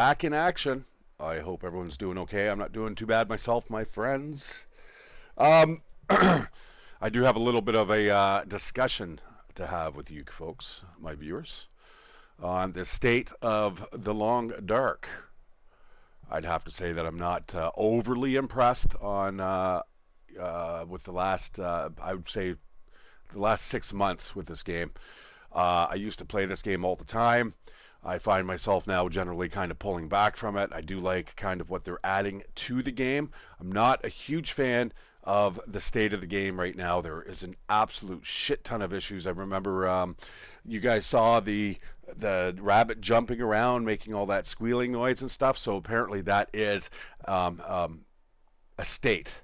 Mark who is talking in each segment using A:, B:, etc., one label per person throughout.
A: Back in action. I hope everyone's doing okay. I'm not doing too bad myself, my friends. Um, I do have a little bit of a discussion to have with you folks, my viewers, on the state of the long dark. I'd have to say that I'm not overly impressed on with the last, I would say, the last 6 months with this game. I used to play this game all the time. I find myself now generally kind of pulling back from it. I do like kind of what they're adding to the game. I'm not a huge fan of the state of the game right now. There is an absolute shit ton of issues. I remember you guys saw the rabbit jumping around, making all that squealing noise and stuff. So apparently that is a state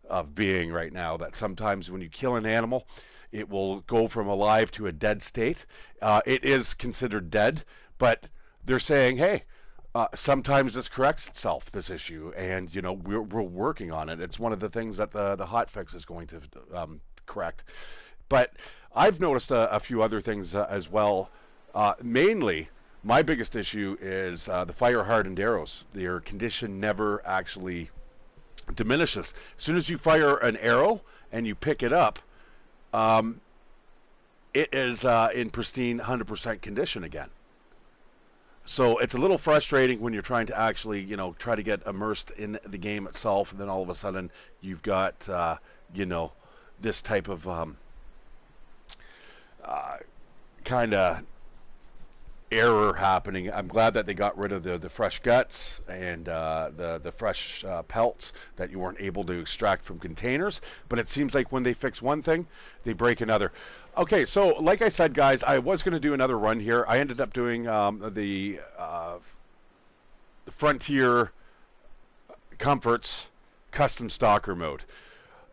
A: of being right now. That sometimes when you kill an animal, it will go from alive to a dead state. It is considered dead, but they're saying, hey, sometimes this corrects itself, this issue, and we're working on it. It's one of the things that the hot fix is going to correct. But I've noticed a few other things as well. Mainly, my biggest issue is the fire hardened arrows. Their condition never actually diminishes. As soon as you fire an arrow and you pick it up, um, it is in pristine 100% condition again. So it's a little frustrating when you're trying to actually, try to get immersed in the game itself, and then all of a sudden you've got, you know, this type of kind of error happening. I'm glad that they got rid of the fresh guts and the fresh pelts that you weren't able to extract from containers. But it seems like when they fix one thing, they break another. Okay, so like I said, guys, I was going to do another run here. I ended up doing the Frontier Comforts custom stalker mode.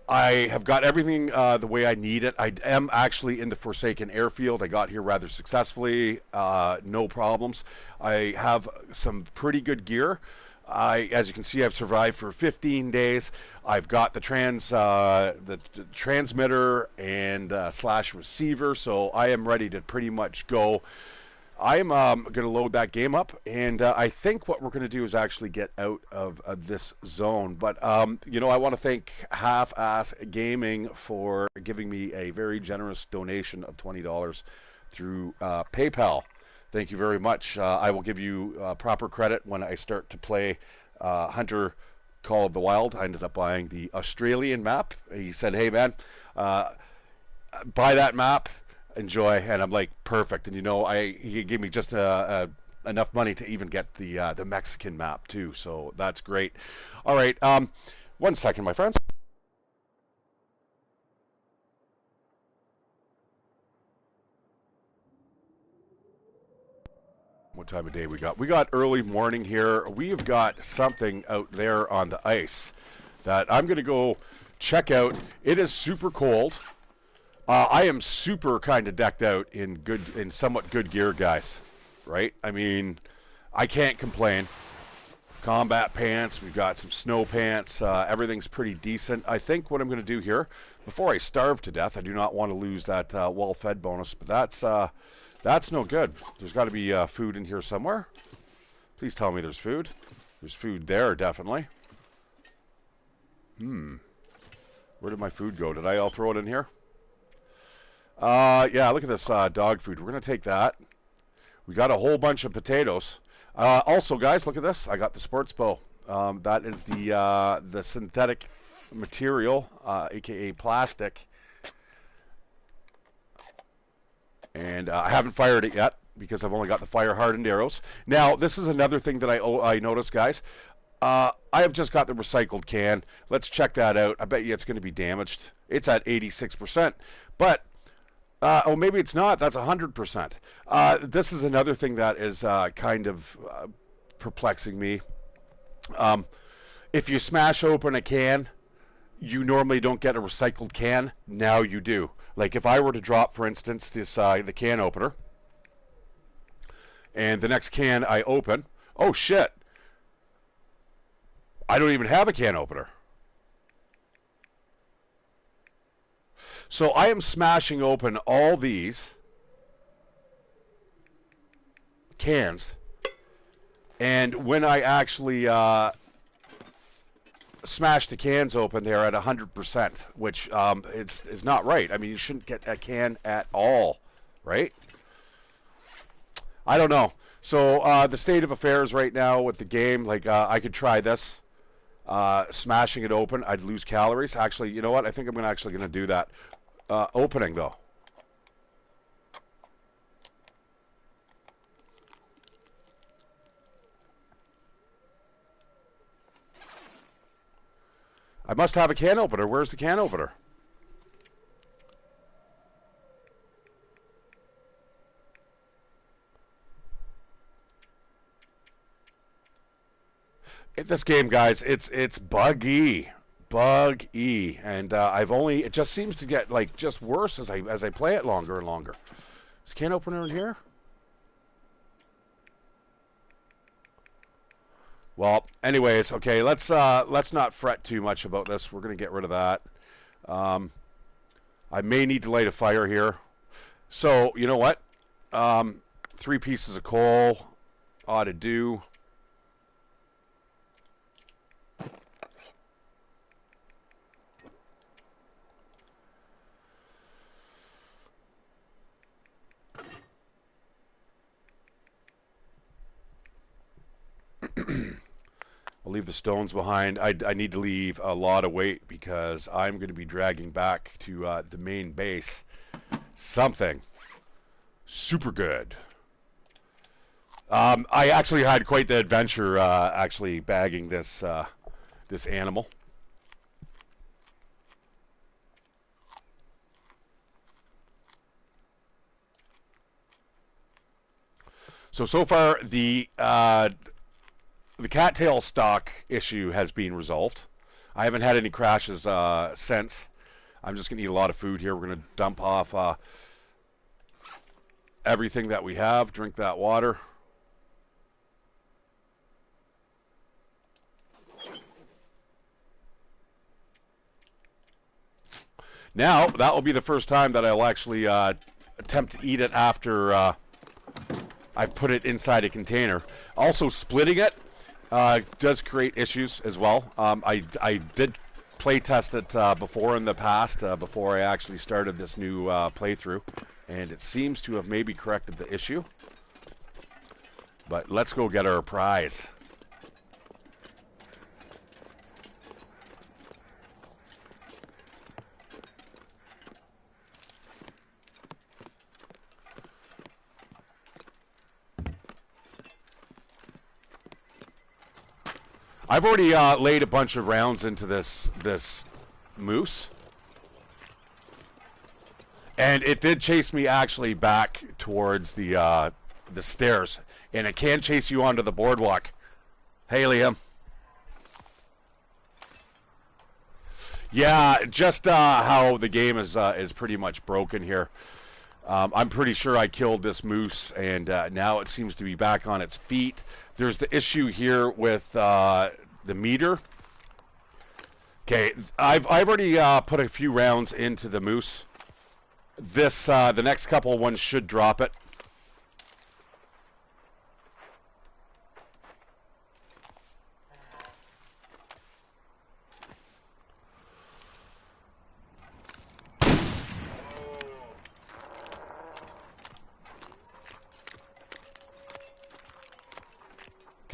A: I have got everything the way I need it. I am actually in the Forsaken Airfield. I got here rather successfully, no problems. I have some pretty good gear. As you can see, I've survived for 15 days. I've got the transmitter and slash receiver, so I am ready to pretty much go. I'm going to load that game up, and I think what we're going to do is actually get out of this zone. But, I want to thank Half-Ass Gaming for giving me a very generous donation of $20 through PayPal. Thank you very much. I will give you proper credit when I start to play Hunter Call of the Wild. I ended up buying the Australian map. He said, hey, man, buy that map, enjoy, and I'm like, perfect. And he gave me just enough money to even get the Mexican map too, so that's great. All right, 1 second, my friends. What time of day we got? We got early morning here. We've got something out there on the ice that I'm going to go check out. It is super cold. I am super kind of decked out in somewhat good gear, guys. Right? I mean, I can't complain. Combat pants. We've got some snow pants. Everything's pretty decent. I think what I'm going to do here, before I starve to death, I do not want to lose that well-fed bonus, but that's no good. There's got to be food in here somewhere. Please tell me there's food. There's food there, definitely. Where did my food go? Did I all throw it in here? Yeah, look at this dog food. We're going to take that. We got a whole bunch of potatoes. Also, guys, look at this. I got the sports bow. That is the synthetic material, aka plastic. And I haven't fired it yet because I've only got the fire-hardened arrows. Now, this is another thing that I noticed, guys. I have just got the recycled can. Let's check that out. I bet you it's going to be damaged. It's at 86%. But maybe it's not. That's 100%. This is another thing that is kind of perplexing me. If you smash open a can, you normally don't get a recycled can. Now you do. Like if I were to drop, for instance, the can opener, and the next can I open, oh shit, I don't even have a can opener. So I am smashing open all these cans, And when I actually smash the cans open, they're at 100%, which is not right. I mean, you shouldn't get a can at all, right? I don't know. So the state of affairs right now with the game, like I could try this, smashing it open. I'd lose calories. Actually, you know what? I think I'm actually going to do that. Opening though. I must have a can opener. Where's the can opener? This game, guys, it's buggy, and it just seems to get like just worse as I play it longer and longer. Is can opener in here? Well, anyways, okay, let's not fret too much about this. We're gonna get rid of that. I may need to light a fire here. So you know what? 3 pieces of coal ought to do. I'll leave the stones behind. I need to leave a lot of weight because I'm going to be dragging back to the main base something super good. I actually had quite the adventure actually bagging this this animal. So far the cattail stock issue has been resolved. I haven't had any crashes since. I'm just going to eat a lot of food here. We're going to dump off everything that we have. Drink that water. Now, that will be the first time that I'll actually attempt to eat it after I put it inside a container. Also, splitting it does create issues as well. I did play test it before in the past, before I actually started this new playthrough, and it seems to have maybe corrected the issue. But let's go get our prize. I've already laid a bunch of rounds into this moose, and it did chase me actually back towards the stairs, and it can chase you onto the boardwalk. Hey, Liam. Yeah, just how the game is pretty much broken here. I'm pretty sure I killed this moose, and now it seems to be back on its feet. There's the issue here with the meter. Okay, I've already put a few rounds into the moose. This the next couple ones should drop it.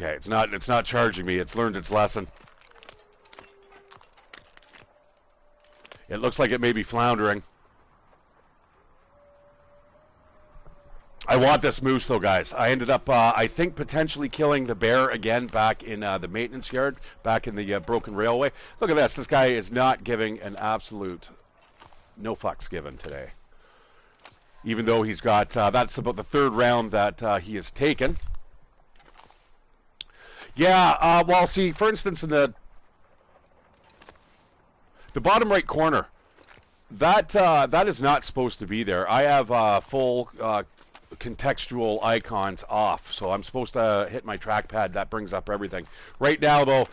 A: Okay, it's not charging me. It's learned its lesson. It looks like it may be floundering. I want this moose though, guys. I ended up, I think, potentially killing the bear again back in the maintenance yard, back in the broken railway. Look at this. This guy is not giving an absolute no fucks given today. Even though he's got, that's about the 3rd round that he has taken. Yeah, well, see, for instance, in the bottom right corner, that is not supposed to be there. I have full contextual icons off, so I'm supposed to hit my trackpad. That brings up everything. Right now, though,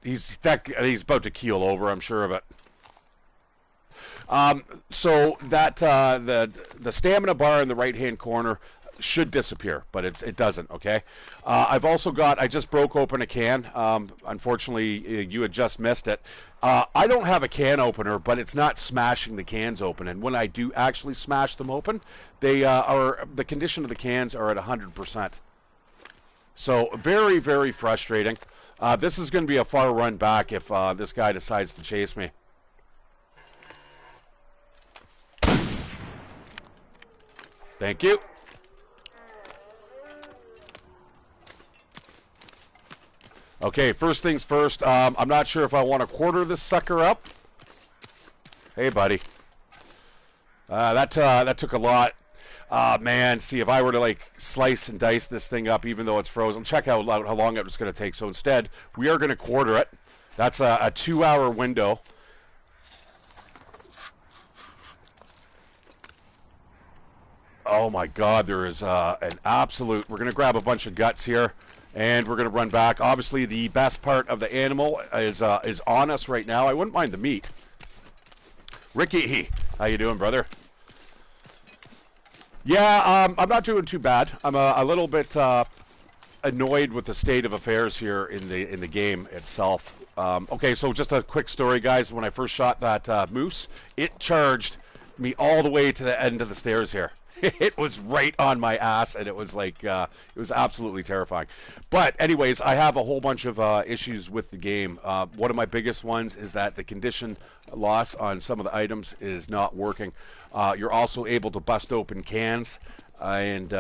A: he's about to keel over. I'm sure of it. So that the stamina bar in the right-hand corner, should disappear, but it doesn't, okay? I've also got, I just broke open a can. Unfortunately, you had just missed it. I don't have a can opener, but it's not smashing the cans open. And when I do actually smash them open, they the condition of the cans are at 100%. So very, very frustrating. This is going to be a far run back if this guy decides to chase me. Thank you. Okay, first things first. I'm not sure if I want to quarter this sucker up. Hey, buddy. That took a lot. Man, see, if I were to, like, slice and dice this thing up, even though it's frozen, check out how long it was going to take. So instead, we are going to quarter it. That's a 2-hour window. Oh, my God, there is an absolute... We're going to grab a bunch of guts here. And we're going to run back. Obviously, the best part of the animal is on us right now. I wouldn't mind the meat. Ricky, how you doing, brother? Yeah, I'm not doing too bad. I'm a little bit annoyed with the state of affairs here in the game itself. Okay, so just a quick story, guys. When I first shot that moose, it charged me all the way to the end of the stairs here. It was right on my ass, and it was like, it was absolutely terrifying. But anyways, I have a whole bunch of issues with the game. One of my biggest ones is that the condition loss on some of the items is not working. You're also able to bust open cans, and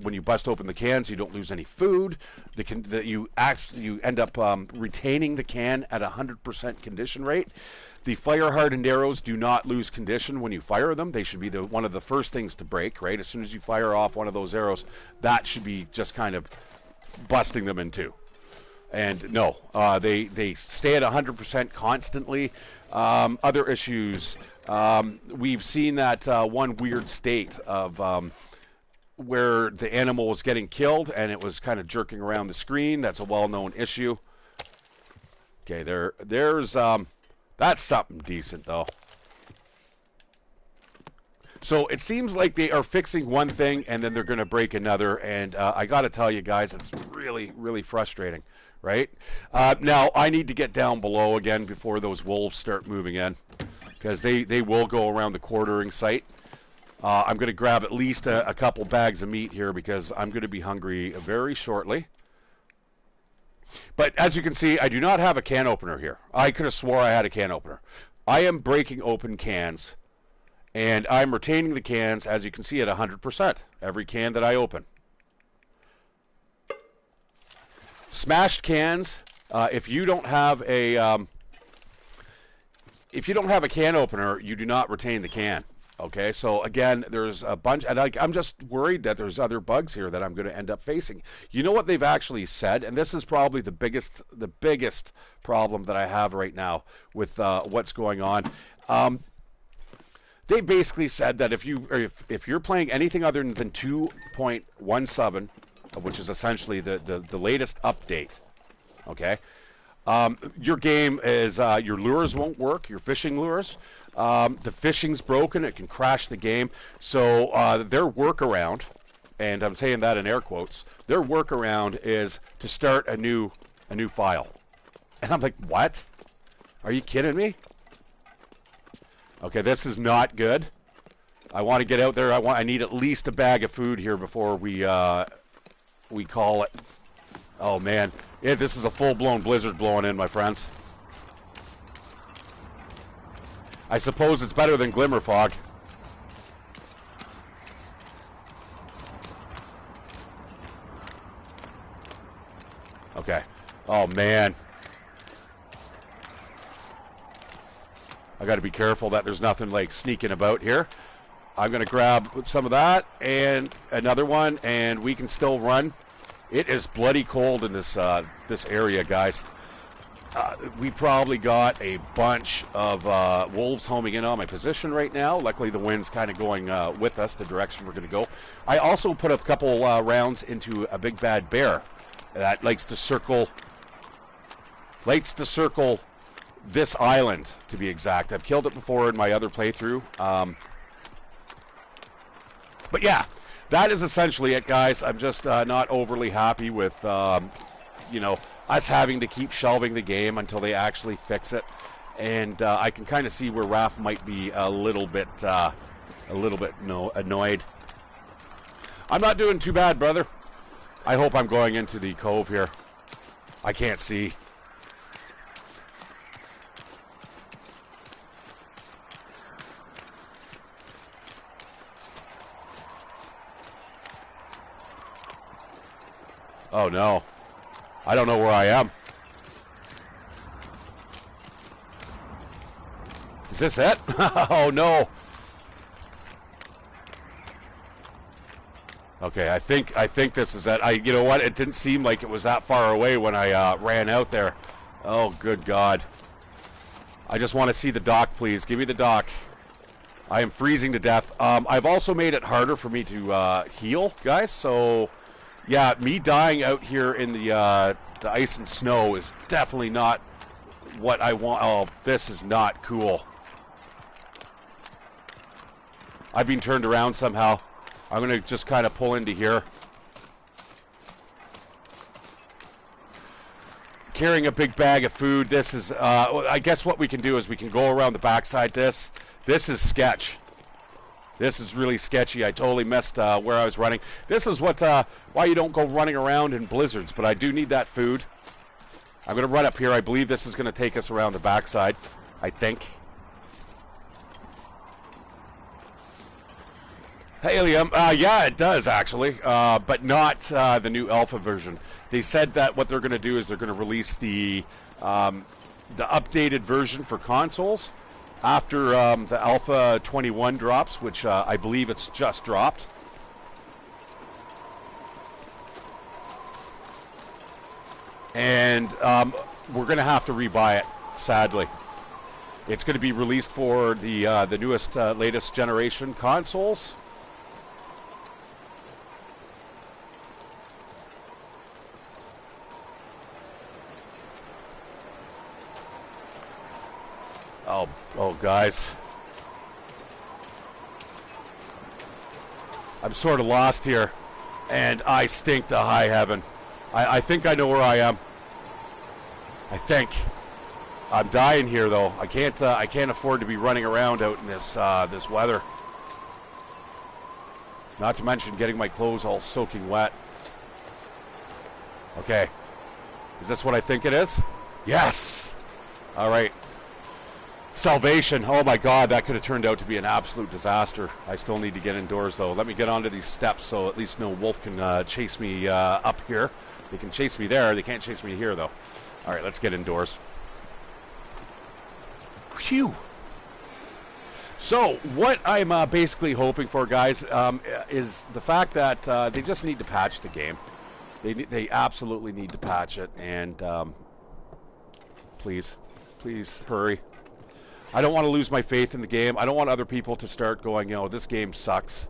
A: when you bust open the cans, you don't lose any food. You end up retaining the can at 100% condition rate. The fire-hardened arrows do not lose condition when you fire them. They should be one of the first things to break, right? As soon as you fire off one of those arrows, that should be just kind of busting them in two. And no, they stay at 100% constantly. Other issues, we've seen that one weird state of where the animal was getting killed and it was kind of jerking around the screen. That's a well-known issue. Okay, there's... That's something decent, though. So it seems like they are fixing one thing, and then they're going to break another. And I got to tell you guys, it's really, really frustrating, right? Now, I need to get down below again before those wolves start moving in, because they will go around the quartering site. I'm going to grab at least a couple bags of meat here, because I'm going to be hungry very shortly. But as you can see, I do not have a can opener here. I could have swore I had a can opener. I am breaking open cans, and I'm retaining the cans, as you can see, at 100%. Every can that I open. Smashed cans. If you don't have a can opener, you do not retain the can. Okay, so again, there's a bunch, and I'm just worried that there's other bugs here that I'm going to end up facing. You know what they've actually said, and this is probably the biggest problem that I have right now with what's going on. They basically said that if you're playing anything other than 2.17, which is essentially the latest update, okay, your game is your lures won't work, your fishing lures. The fishing's broken. It can crash the game. So their workaround, and I'm saying that in air quotes, their workaround is to start a new file. And I'm like, what? Are you kidding me? Okay, this is not good. I want to get out there. I need at least a bag of food here before we call it. Oh man, yeah, this is a full-blown blizzard blowing in, my friends. I suppose it's better than glimmer fog. Okay. Oh, man. I got to be careful that there's nothing like sneaking about here. I'm going to grab some of that and another one, and we can still run. It is bloody cold in this this area, guys. We probably got a bunch of wolves homing in on my position right now. Luckily, the wind's kind of going with us, the direction we're going to go. I also put a couple rounds into a big bad bear that likes to circle this island, to be exact. I've killed it before in my other playthrough. But yeah, that is essentially it, guys. I'm just not overly happy with, you know, us having to keep shelving the game until they actually fix it. And I can kind of see where Raph might be a little bit annoyed. I'm not doing too bad, brother. I hope I'm going into the cove here. I can't see. Oh no. I don't know where I am. Is this it? Oh no. Okay, I think this is it. You know what? It didn't seem like it was that far away when I ran out there. Oh, good God. I just want to see the dock, please. Give me the dock. I am freezing to death. I've also made it harder for me to heal, guys. So, yeah, me dying out here in the ice and snow is definitely not what I want. Oh, this is not cool. I've been turned around somehow. I'm going to just kind of pull into here. Carrying a big bag of food. This is, I guess what we can do is we can go around the backside. This is sketch. This is really sketchy. I totally missed where I was running. This is what, why you don't go running around in blizzards, but I do need that food. I'm going to run up here. I believe this is going to take us around the backside, I think. Helium, yeah, it does actually, but not the new alpha version. They said that what they're going to do is they're going to release the updated version for consoles after the alpha 21 drops, which I believe it's just dropped. And we're going to have to rebuy it, sadly. It's going to be released for the newest, latest generation consoles. Oh, guys. I'm sort of lost here, and I stink to high heaven. I think I know where I am. I think. I'm dying here, though. I can't afford to be running around out in this this weather. Not to mention getting my clothes all soaking wet. Okay. Is this what I think it is? Yes! All right. Salvation. Oh my God, that could have turned out to be an absolute disaster. I still need to get indoors though. Let me get onto these steps so at least no wolf can chase me up here. They can chase me there. They can't chase me here though. All right, let's get indoors. Phew. So what I'm basically hoping for, guys, is the fact that they just need to patch the game. They absolutely need to patch it, and please hurry. I don't want to lose my faith in the game. I don't want other people to start going, you know, this game sucks.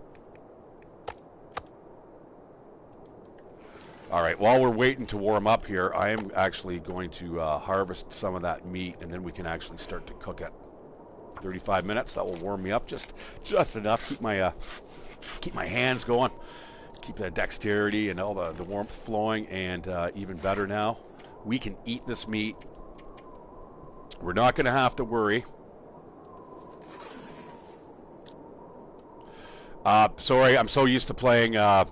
A: All right, while we're waiting to warm up here, I am actually going to harvest some of that meat, and then we can actually start to cook it. 35 minutes, that will warm me up just enough. Keep my hands going. Keep the dexterity and all the warmth flowing, and even better now, we can eat this meat. We're not going to have to worry. Sorry, I'm so used to playing a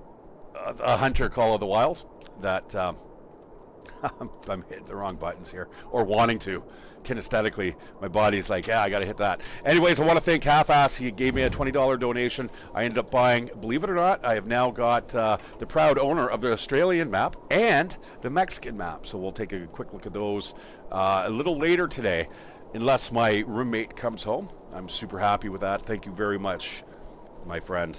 A: Hunter Call of the Wild that I'm hitting the wrong buttons here, or wanting to. Kinesthetically, my body's like, yeah, I gotta hit that. Anyways, I want to thank Half-Ass. He gave me a $20 donation. I ended up buying, believe it or not, I have now got the proud owner of the Australian map and the Mexican map. So we'll take a quick look at those a little later today, unless my roommate comes home. I'm super happy with that. Thank you very much, my friend.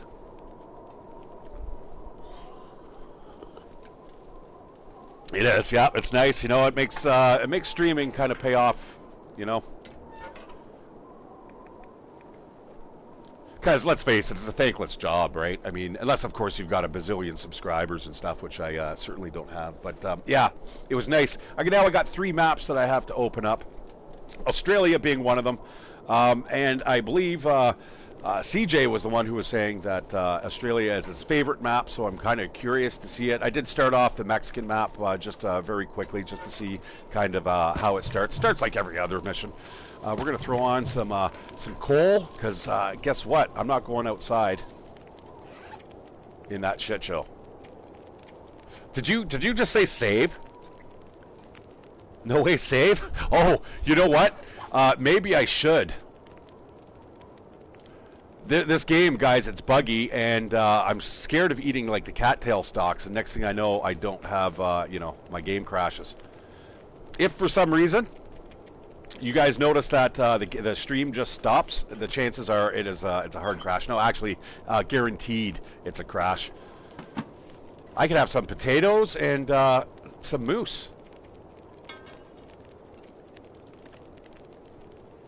A: It is, yeah. It's nice, you know. It makes streaming kind of pay off, you know. Because let's face it, it's a thankless job, right? I mean, unless of course you've got a bazillion subscribers and stuff, which I certainly don't have. But yeah, it was nice. I got 3 maps that I have to open up. Australia being one of them, and I believe CJ was the one who was saying that Australia is his favorite map, so I'm kind of curious to see it. I did start off the Mexican map just very quickly, just to see kind of how it starts. Starts like every other mission. We're gonna throw on some coal, because guess what? I'm not going outside in that shit show. Did you just say save? No way, save? Oh, you know what? Maybe I should. This game, guys, it's buggy, and I'm scared of eating like the cattail stalks. And next thing I know, I don't have, you know, my game crashes. If for some reason you guys notice that the stream just stops, the chances are it's a hard crash. No, actually, guaranteed it's a crash. I could have some potatoes and some moose.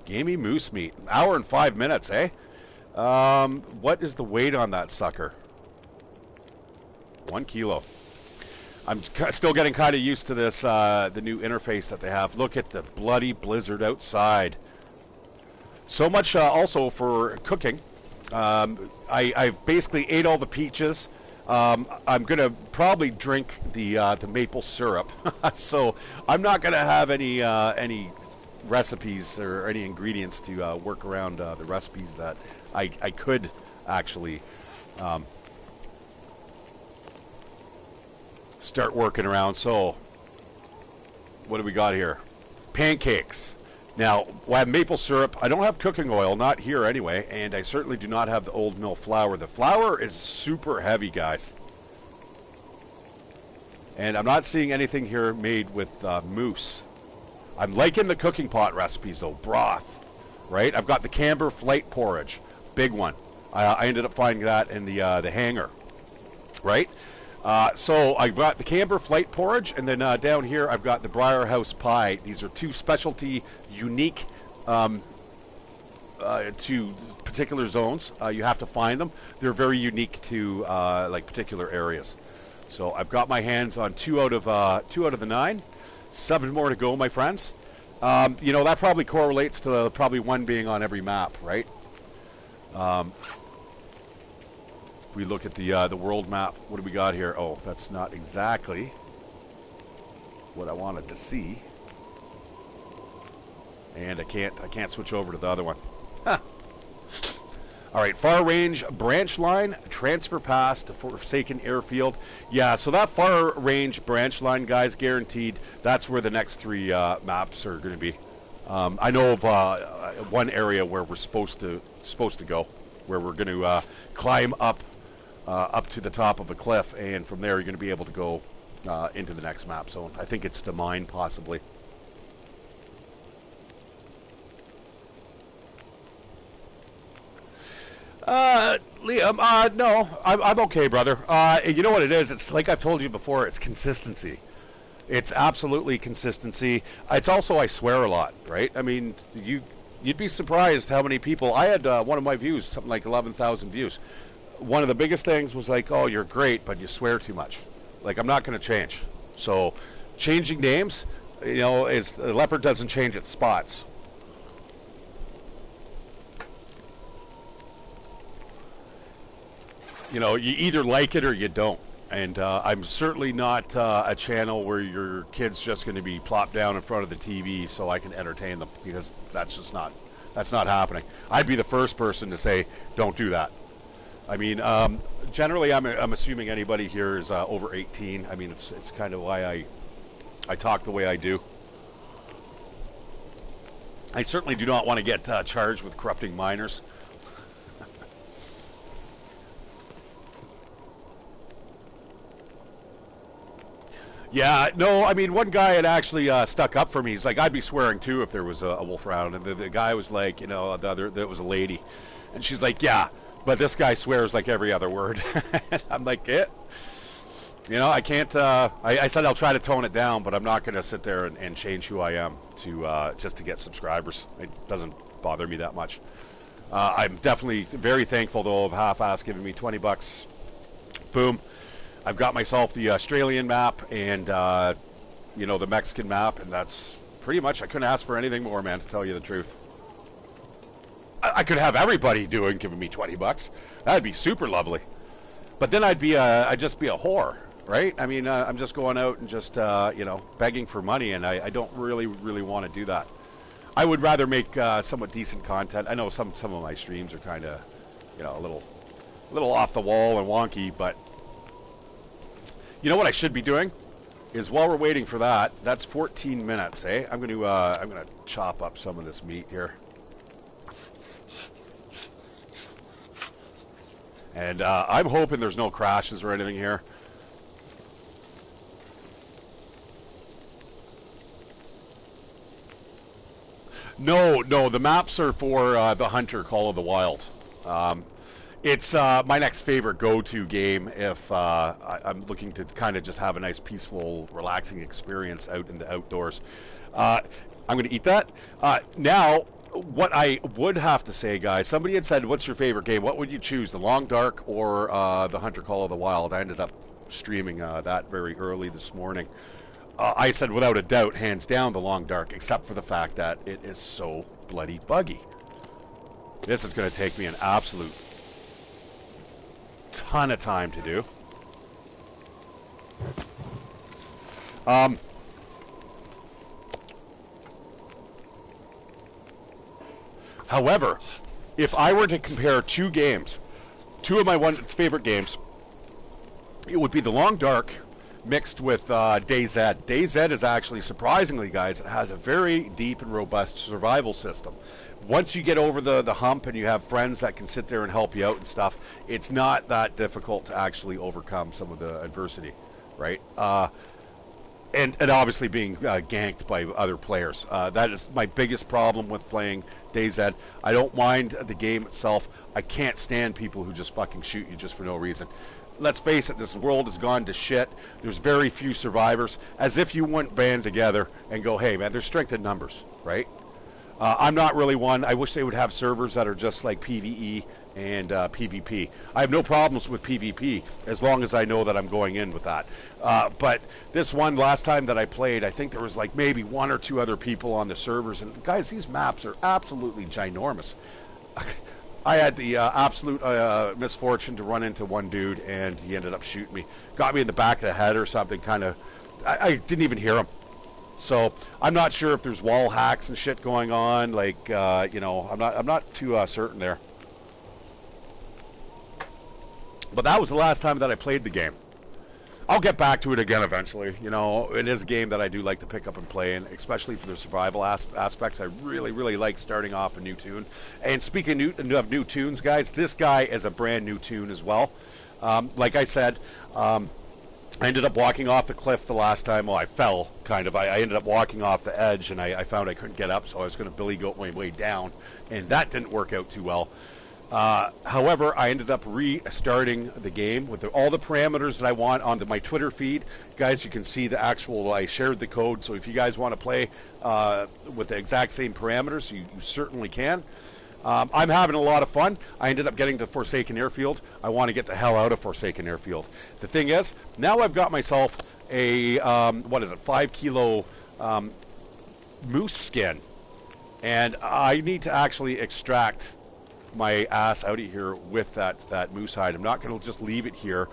A: Gamey moose meat. An hour and 5 minutes, eh? What is the weight on that sucker? 1 kilo. I'm still getting kind of used to this, the new interface that they have. Look at the bloody blizzard outside. So much also for cooking. I basically ate all the peaches. I'm going to probably drink the maple syrup. So I'm not going to have any recipes or any ingredients to work around the recipes that I could actually start working around. So what do we got here? Pancakes. Now, I have maple syrup. I don't have cooking oil, not here anyway, and I certainly do not have the old mill flour. The flour is super heavy, guys. And I'm not seeing anything here made with moose. I'm liking the cooking pot recipes, though. Broth, right? I've got the camber flight porridge. Big one. I ended up finding that in the hangar, right? So I've got the camber flight porridge, and then down here I've got the Briar House pie. These are two specialty, unique to particular zones. You have to find them. They're very unique to like particular areas. So I've got my hands on 2 out of the 9. 7 more to go, my friends. You know, that probably correlates to probably 1 being on every map, right? If we look at the world map, what do we got here? Oh, that's not exactly what I wanted to see. And I can't switch over to the other one. Huh. All right, far range branch line, transfer pass to Forsaken Airfield. Yeah, so that far range branch line, guys, guaranteed. That's where the next 3 maps are going to be. I know of one area where we're supposed to go, where we're going to climb up to the top of a cliff, and from there you're going to be able to go into the next map zone. I think it's the mine, possibly. Liam, no, I'm okay, brother. You know what it is? It's like I've told you before, it's consistency. It's absolutely consistency. It's also I swear a lot, right? I mean, you'd be surprised how many people... I had one of my views, something like 11,000 views. One of the biggest things was like, oh, you're great, but you swear too much. Like, I'm not going to change. So, changing names, you know, is the leopard doesn't change its spots. You know, you either like it or you don't. And I'm certainly not a channel where your kid's just going to be plopped down in front of the TV so I can entertain them, because that's not happening. I'd be the first person to say, don't do that. I mean, generally, I'm assuming anybody here is over 18. I mean, it's kind of why I talk the way I do. I certainly do not want to get charged with corrupting minors. Yeah, no, I mean, one guy had actually stuck up for me. He's like, I'd be swearing too if there was a wolf around. And the guy was like, you know, that was a lady. And she's like, yeah, but this guy swears like every other word. I'm like, you know, I can't, I said I'll try to tone it down, but I'm not going to sit there and change who I am to just to get subscribers. It doesn't bother me that much. I'm definitely very thankful, though, of Half-Ass giving me 20 bucks. Boom. I've got myself the Australian map and, you know, the Mexican map, and that's pretty much, I couldn't ask for anything more, man, to tell you the truth. I could have everybody giving me $20. That'd be super lovely. But then I'd just be a whore, right? I mean, I'm just going out and just you know, begging for money, and I don't really want to do that. I would rather make somewhat decent content. I know some of my streams are kind of, you know, a little off the wall and wonky, but you know what I should be doing is, while we're waiting for that, that's 14 minutes, eh? I'm gonna chop up some of this meat here. And I'm hoping there's no crashes or anything here. No, the maps are for the Hunter Call of the Wild. It's my next favorite go-to game if I'm looking to kind of just have a nice, peaceful, relaxing experience out in the outdoors. I'm going to eat that. Now, what I would have to say, guys, somebody had said, what's your favorite game? What would you choose, The Long Dark or the Hunter Call of the Wild? I ended up streaming that very early this morning. I said, without a doubt, hands down, The Long Dark, except for the fact that it is so bloody buggy. This is going to take me an absolute ton of time to do. However, if I were to compare two games, two of my favorite games, it would be The Long Dark mixed with DayZ. DayZ is actually, surprisingly, guys, it has a very deep and robust survival system. Once you get over the hump and you have friends that can sit there and help you out and stuff, it's not that difficult to actually overcome some of the adversity, right? And obviously being ganked by other players. That is my biggest problem with playing DayZ. I don't mind the game itself. I can't stand people who just fucking shoot you just for no reason. Let's face it, this world has gone to shit. There's very few survivors. As if you wouldn't band together and go, hey man, there's strength in numbers, right? I'm not really one. I wish they would have servers that are just like PvE and PvP. I have no problems with PvP as long as I know that I'm going in with that. But this one, last time that I played, I think there was like maybe one or two other people on the servers. And guys, these maps are absolutely ginormous. I had the absolute misfortune to run into one dude, and he ended up shooting me. Got me in the back of the head or something, kind of. I didn't even hear him. So I'm not sure if there's wall hacks and shit going on. Like, you know, I'm not too certain there. But that was the last time that I played the game. I'll get back to it again eventually. You know, it is a game that I do like to pick up and play, and especially for the survival aspects. I really like starting off a new tune. And speaking of new tunes, guys, this guy is a brand new tune as well. Like I said, I ended up walking off the cliff the last time. Well, I fell, kind of. I ended up walking off the edge, and I found I couldn't get up, so I was going to billy goat my way down, and that didn't work out too well. However, I ended up restarting the game with all the parameters that I want on my Twitter feed. Guys, you can see the actual, I shared the code, so if you guys want to play with the exact same parameters, you certainly can. I'm having a lot of fun. I ended up getting to Forsaken Airfield. I want to get the hell out of Forsaken Airfield. The thing is, now I've got myself a, 5 kilo moose skin. And I need to actually extract my ass out of here with that moose hide. I'm not going to just leave it here.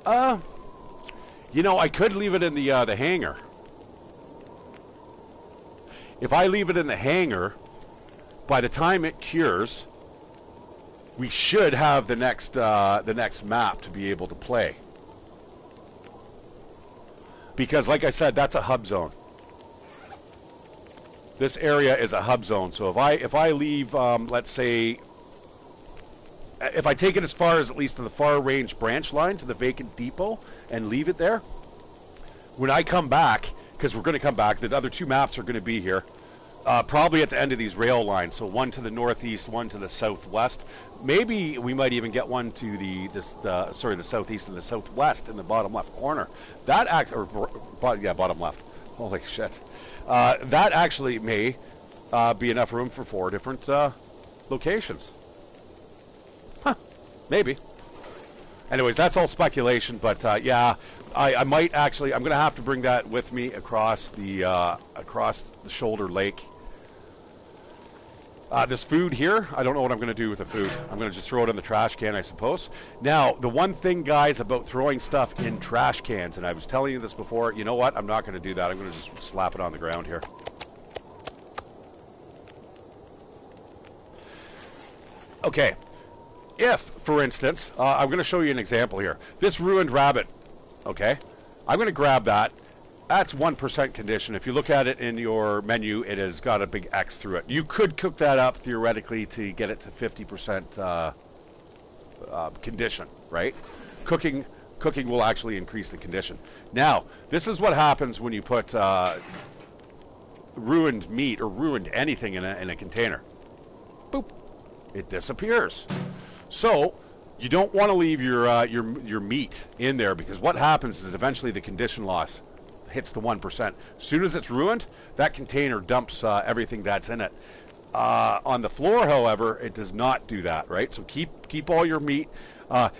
A: You know, I could leave it in the hangar. If I leave it in the hangar, by the time it cures, we should have the next map to be able to play. Because, like I said, that's a hub zone. This area is a hub zone. So if I leave, let's say, if I take it as far as at least to the far range branch line to the vacant depot and leave it there, when I come back, because we're going to come back, the other two maps are going to be here. Probably at the end of these rail lines, so one to the northeast, one to the southwest. Maybe we might even get one to the southeast and the southwest in the bottom left corner. Bottom left. Holy shit! That actually may be enough room for 4 different locations. Huh? Maybe. Anyways, that's all speculation, but yeah, I might actually. I'm going to have to bring that with me across the shoulder lake. This food here, I don't know what I'm going to do with the food. I'm going to just throw it in the trash can, I suppose. Now, the one thing, guys, about throwing stuff in trash cans, and I was telling you this before, you know what? I'm not going to do that. I'm going to just slap it on the ground here. Okay. If, for instance, I'm going to show you an example here. This ruined rabbit, okay? I'm going to grab that. That's 1% condition. If you look at it in your menu, it has got a big X through it. You could cook that up, theoretically, to get it to 50% condition, right? Cooking will actually increase the condition. Now, this is what happens when you put ruined meat or ruined anything in a container. Boop. It disappears. So, you don't want to leave your meat in there, because what happens is that eventually the condition loss hits the 1%. As soon as it's ruined, that container dumps everything that's in it. On the floor, however, it does not do that, right? So keep all your meat.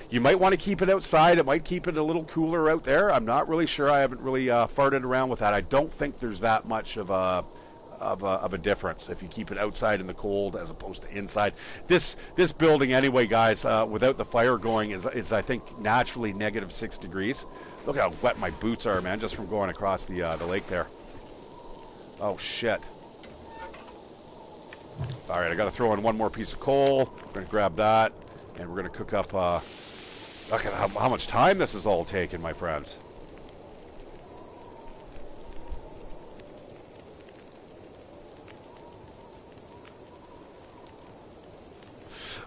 A: You might want to keep it outside. It might keep it a little cooler out there. I'm not really sure. I haven't really farted around with that. I don't think there's that much of a difference if you keep it outside in the cold as opposed to inside. This building anyway, guys, without the fire going, is I think naturally -6 degrees. Look how wet my boots are, man, just from going across the lake there. Oh shit! All right, I got to throw in one more piece of coal. We're gonna grab that, and we're gonna cook up. Look at how much time this is all taking, my friends.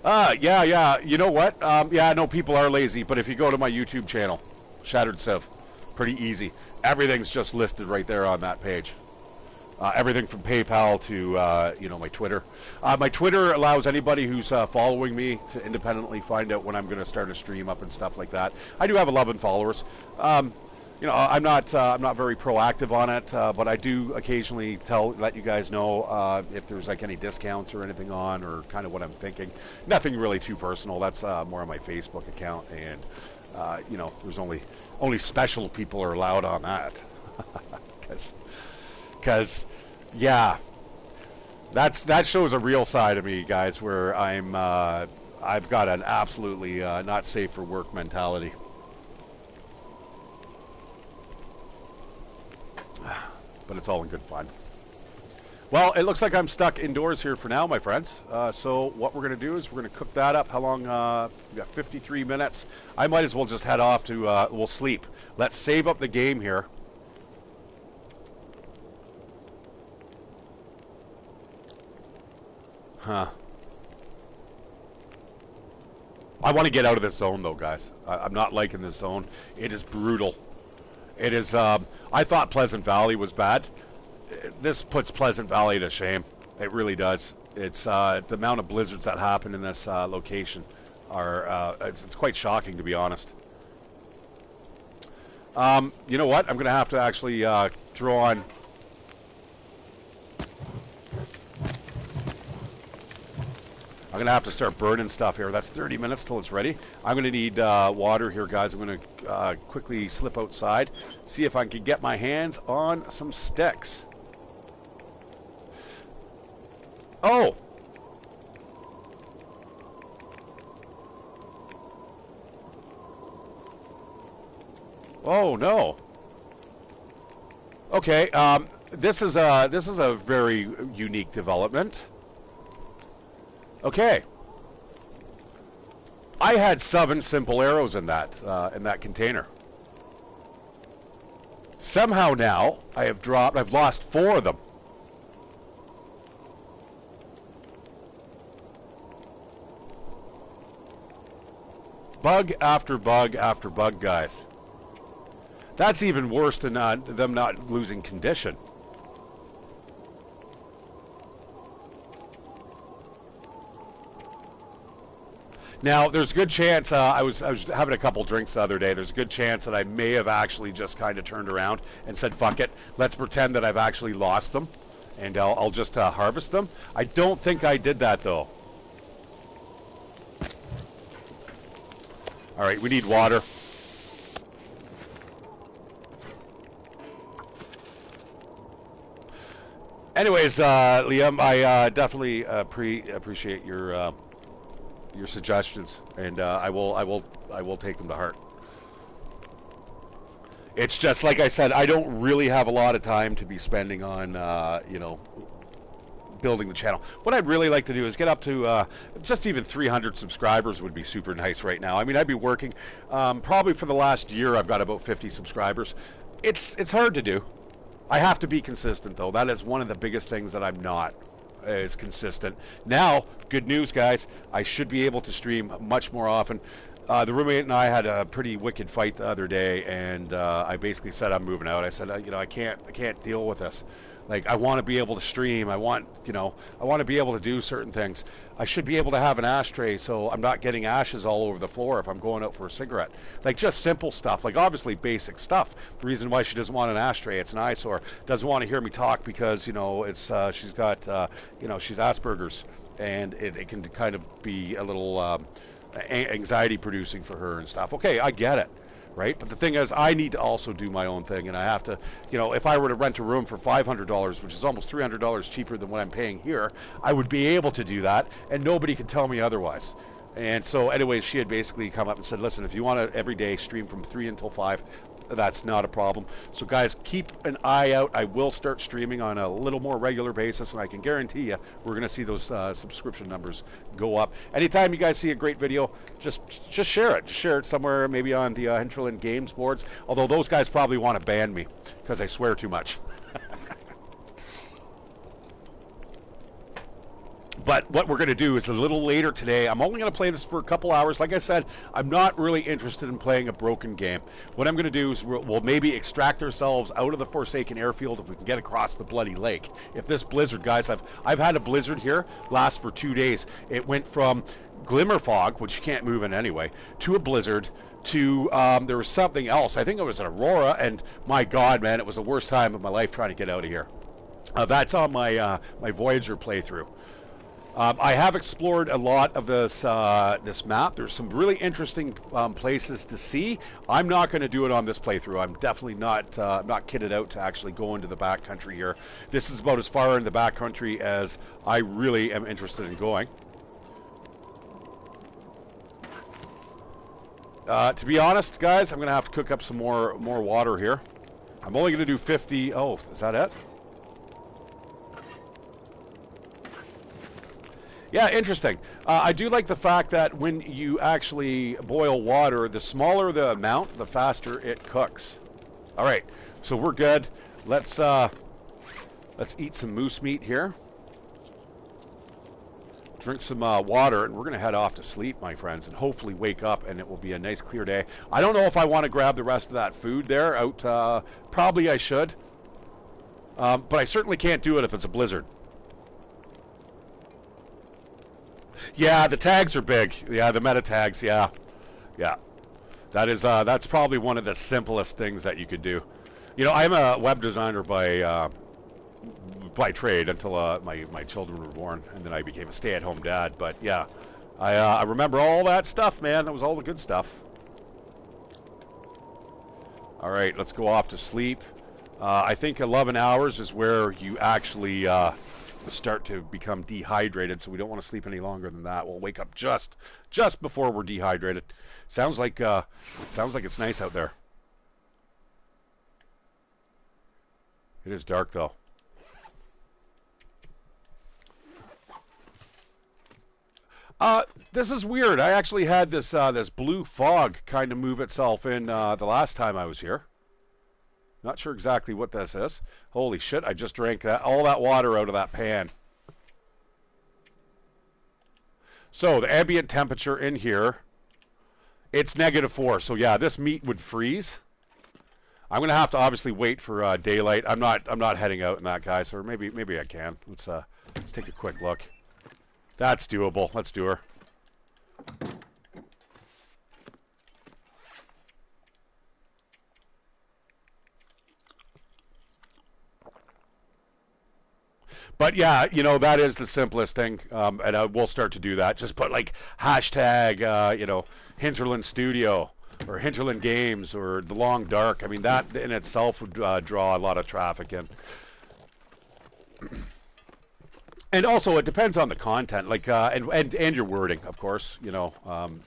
A: Yeah. You know what? Yeah, I know people are lazy, but if you go to my YouTube channel, ShatteredCiv, pretty easy. Everything's just listed right there on that page. Everything from PayPal to, my Twitter. My Twitter allows anybody who's following me to independently find out when I'm going to start a stream up and stuff like that. I do have 11 followers. I'm not very proactive on it, but I do occasionally let you guys know if there's like any discounts or anything on, or kind of what I'm thinking. Nothing really too personal. That's more on my Facebook account, and there's only special people are allowed on that, because yeah, that shows a real side of me, guys, where I've got an absolutely not safe for work mentality. But it's all in good fun. Well, it looks like I'm stuck indoors here for now, my friends. So what we're going to do is we're going to cook that up. How long? We got 53 minutes. I might as well just head off to, we'll sleep. Let's save up the game here. Huh. I want to get out of this zone, though, guys. I'm not liking this zone. It is brutal. It is, I thought Pleasant Valley was bad. This puts Pleasant Valley to shame. It really does. It's, the amount of blizzards that happen in this location are, it's quite shocking, to be honest. You know what? I'm going to have to actually throw on... I'm going to have to start burning stuff here. That's 30 minutes till it's ready. I'm going to need water here, guys. I'm going to quickly slip outside, see if I can get my hands on some sticks. Oh! Oh, no. Okay, this is a very unique development. Okay. I had 7 simple arrows in that container. Somehow now I've lost 4 of them. Bug after bug after bug, guys. That's even worse than them not losing condition. Now, there's a good chance, I was having a couple drinks the other day, there's a good chance that I may have actually just kind of turned around and said, fuck it, let's pretend that I've actually lost them, and I'll just harvest them. I don't think I did that, though. Alright, we need water. Anyways, Liam, I definitely appreciate your suggestions, and I will take them to heart. It's just like I said, I don't really have a lot of time to be spending on building the channel. What I'd really like to do is get up to just even 300 subscribers would be super nice right now. I mean, I'd be working probably for the last year. I've got about 50 subscribers. It's hard to do. I have to be consistent, though. That is one of the biggest things that I'm not, is consistent. Now, good news, guys. I should be able to stream much more often. The roommate and I had a pretty wicked fight the other day, and I basically said I'm moving out. I said, I can't deal with this. Like, I want to be able to stream. I want to be able to do certain things. I should be able to have an ashtray so I'm not getting ashes all over the floor if I'm going out for a cigarette. Like, just simple stuff. Like, obviously basic stuff. The reason why she doesn't want an ashtray, it's an eyesore. Doesn't want to hear me talk because, it's she's got, she's Asperger's, and it can kind of be a little anxiety producing for her and stuff. Okay, I get it. Right? But the thing is, I need to also do my own thing, and I have to, if I were to rent a room for $500, which is almost $300 cheaper than what I'm paying here, I would be able to do that, and nobody could tell me otherwise. And so, anyways, she had basically come up and said, listen, if you want to every day stream from 3 until 5, that's not a problem. So, guys, keep an eye out. I will start streaming on a little more regular basis, and I can guarantee you we're going to see those subscription numbers go up. Anytime you guys see a great video, just share it. Just share it somewhere, maybe on the Hinterland Games boards. Although those guys probably want to ban me because I swear too much. But what we're going to do is a little later today, I'm only going to play this for a couple hours. Like I said, I'm not really interested in playing a broken game. What I'm going to do is we'll maybe extract ourselves out of the Forsaken Airfield if we can get across the bloody lake. If this blizzard, guys, I've had a blizzard here last for 2 days. It went from glimmer fog, which you can't move in anyway, to a blizzard, to there was something else. I think it was an aurora, and my God, man, it was the worst time of my life trying to get out of here. That's on my my Voyager playthrough. I have explored a lot of this this map. There's some really interesting places to see. I'm not going to do it on this playthrough. I'm definitely not kitted out to actually go into the backcountry here. This is about as far in the backcountry as I really am interested in going. To be honest, guys, I'm going to have to cook up some more water here. I'm only going to do 50. Oh, is that it? Yeah, interesting. I do like the fact that when you actually boil water, the smaller the amount, the faster it cooks. All right, so we're good. Let's eat some moose meat here. Drink some water, and we're going to head off to sleep, my friends, and hopefully wake up, and it will be a nice, clear day. I don't know if I want to grab the rest of that food there out. Probably I should. But I certainly can't do it if it's a blizzard. Yeah, the tags are big. Yeah, the meta tags. Yeah, yeah. That is that's probably one of the simplest things that you could do. I'm a web designer by trade until my children were born, and then I became a stay-at-home dad. But yeah, I remember all that stuff, man. That was all the good stuff. All right, let's go off to sleep. I think 11 hours is where you actually start to become dehydrated, so we don't want to sleep any longer than that. We'll wake up just before we're dehydrated. Sounds like it's nice out there. It is dark though. This is weird. I actually had this this blue fog kind of move itself in the last time I was here. Not sure exactly what this is. Holy shit, I just drank all that water out of that pan. So, the ambient temperature in here, it's -4. So yeah, this meat would freeze. I'm going to have to obviously wait for daylight. I'm not heading out in that, guys, or maybe I can. Let's take a quick look. That's doable. Let's do her. But yeah, that is the simplest thing, and I will start to do that. Just put like hashtag, Hinterland Studio or Hinterland Games or The Long Dark. I mean, that in itself would draw a lot of traffic in. And also, it depends on the content, like and your wording, of course. You know,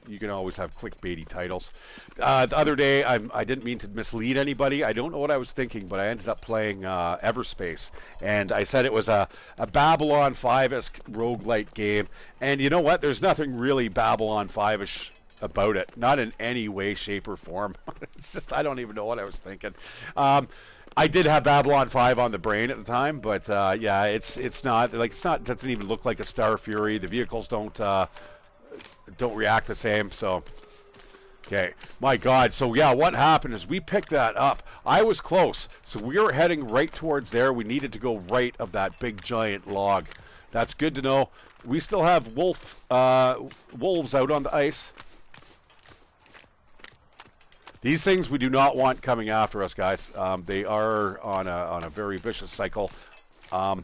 A: you can always have clickbaity titles. The other day, I didn't mean to mislead anybody. I don't know what I was thinking, but I ended up playing Everspace, and I said it was a Babylon 5-esque roguelite game. And you know what? There's nothing really Babylon 5-ish about it, not in any way, shape, or form. It's just I don't even know what I was thinking. I did have Babylon 5 on the brain at the time, but yeah, it's not like doesn't even look like a Star Fury. The vehicles don't react the same. So okay, my God. So yeah, what happened is we picked that up. I was close, so we were heading right towards there. We needed to go right of that big giant log. That's good to know. We still have wolves out on the ice. These things we do not want coming after us, guys. They are on a very vicious cycle and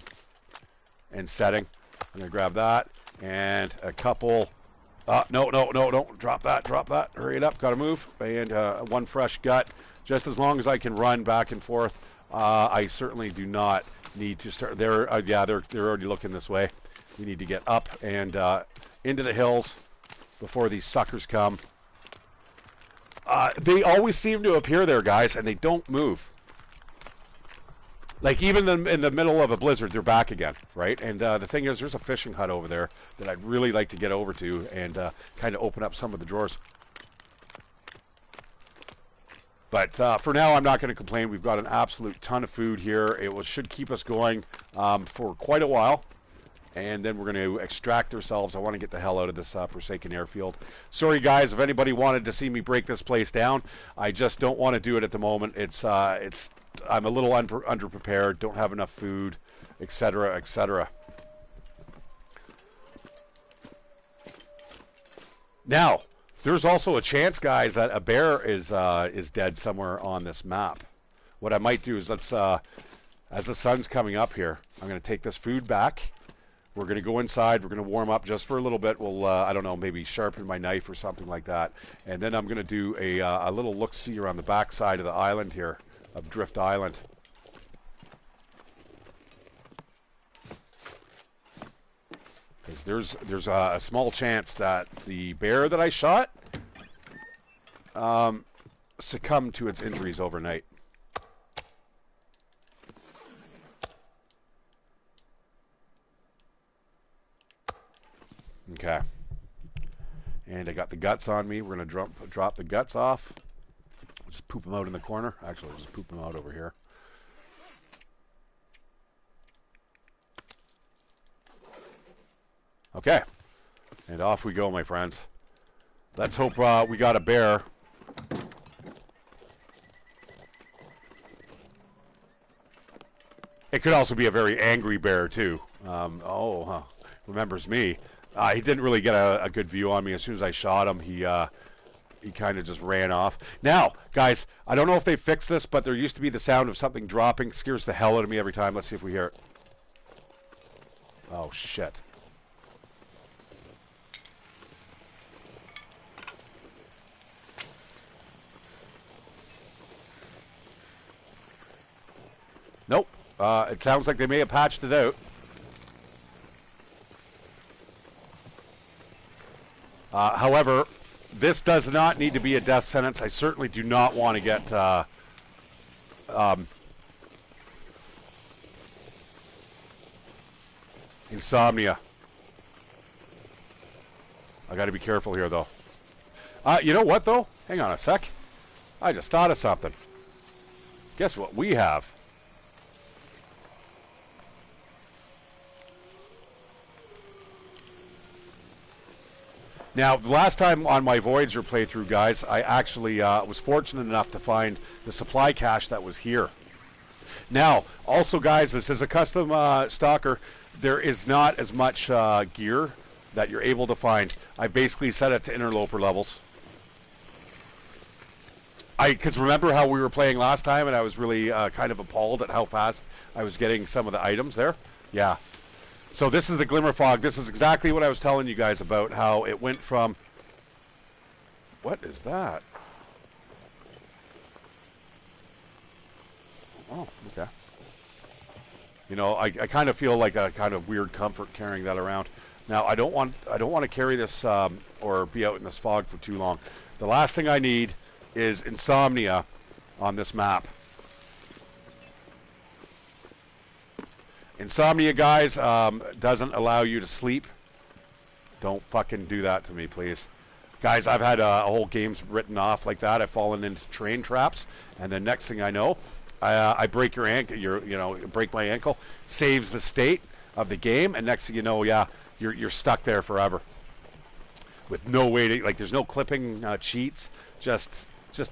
A: setting. I'm going to grab that and a couple. No, don't drop that. Hurry it up. Got to move. And one fresh gut. Just as long as I can run back and forth, I certainly do not need to start. They're already looking this way. We need to get up and into the hills before these suckers come. They always seem to appear there, guys, and they don't move. Like, even in the middle of a blizzard, they're back again, right? And the thing is, there's a fishing hut over there that I'd really like to get over to and kind of open up some of the drawers. But for now, I'm not going to complain. We've got an absolute ton of food here. It should keep us going for quite a while. And then we're going to extract ourselves. I want to get the hell out of this Forsaken Airfield. Sorry, guys, if anybody wanted to see me break this place down, I just don't want to do it at the moment. I'm a little underprepared, don't have enough food, etc., etc. Now, there's also a chance, guys, that a bear is dead somewhere on this map. What I might do is as the sun's coming up here, I'm going to take this food back. We're going to go inside. We're going to warm up just for a little bit. We'll, I don't know, maybe sharpen my knife or something like that. And then I'm going to do a little look-see around the back side of the island here, of Drift Island. Because there's a small chance that the bear that I shot succumbed to its injuries overnight. Okay. And I got the guts on me. We're going to drop the guts off. I'll just poop them out in the corner. Actually, I'll just poop them out over here. Okay. And off we go, my friends. Let's hope we got a bear. It could also be a very angry bear, too. Remembers me. He didn't really get a good view on me. As soon as I shot him, he kind of just ran off. Now, guys, I don't know if they fixed this, but there used to be the sound of something dropping. It scares the hell out of me every time. Let's see if we hear it. Oh, shit. Nope. It sounds like they may have patched it out. However, this does not need to be a death sentence. I certainly do not want to get insomnia. I got to be careful here, though. You know what, though? Hang on a sec. I just thought of something. Guess what we have? Now, the last time on my Voyager playthrough, guys, I actually was fortunate enough to find the supply cache that was here. Now, also, guys, this is a custom stalker. There is not as much gear that you're able to find. I basically set it to interloper levels. Because remember how we were playing last time and I was really kind of appalled at how fast I was getting some of the items there? Yeah. So this is the Glimmer Fog. This is exactly what I was telling you guys about, how it went from... What is that? Oh, okay. You know, I kind of feel like a kind of weird comfort carrying that around. Now, I don't want to carry this or be out in this fog for too long. The last thing I need is insomnia on this map. Insomnia, guys, doesn't allow you to sleep. Don't fucking do that to me, please. Guys, I've had a whole games written off like that. I've fallen into train traps, and the next thing I know, I break your ankle. Break my ankle. Saves the state of the game, and next thing you know, yeah, you're stuck there forever with no way to, like, there's no clipping cheats. Just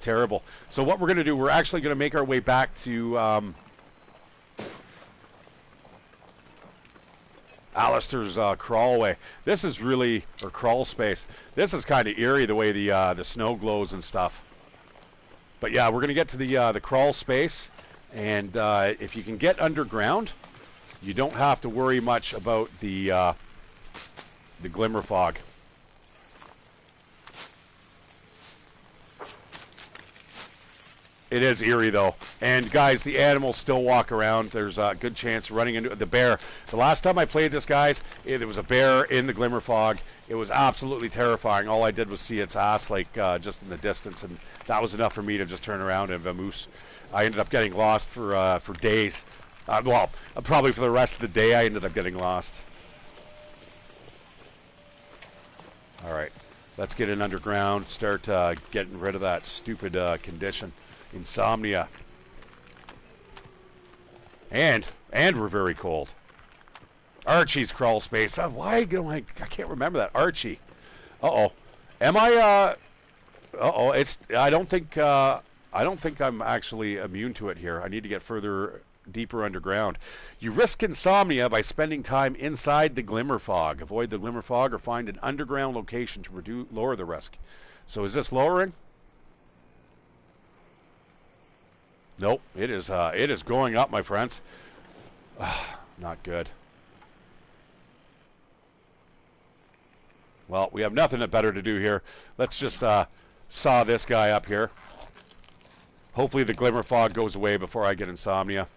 A: terrible. So what we're gonna do, we're actually gonna make our way back to Alistair's crawlway. This is really, or crawl space. This is kind of eerie the way the snow glows and stuff. But yeah, we're gonna get to the crawl space, and if you can get underground, you don't have to worry much about the glimmer fog. It is eerie, though. And, guys, the animals still walk around. There's a good chance running into the bear. The last time I played this, guys, there was a bear in the glimmer fog. It was absolutely terrifying. All I did was see its ass, like, just in the distance, and that was enough for me to just turn around and vamoose. I ended up getting lost for days. Well, probably for the rest of the day, I ended up getting lost. All right. Let's get in underground, start getting rid of that stupid condition. Insomnia. And we're very cold. Archie's crawl space. Why don't I can't remember that. Archie. Uh-oh. Am I uh-oh, I don't think I'm actually immune to it here. I need to get deeper underground. You risk insomnia by spending time inside the glimmer fog. Avoid the glimmer fog or find an underground location to lower the risk. So is this lowering? Nope, it is going up, my friends. Not good. Well, we have nothing better to do here. Let's just saw this guy up here. Hopefully the glimmer fog goes away before I get insomnia.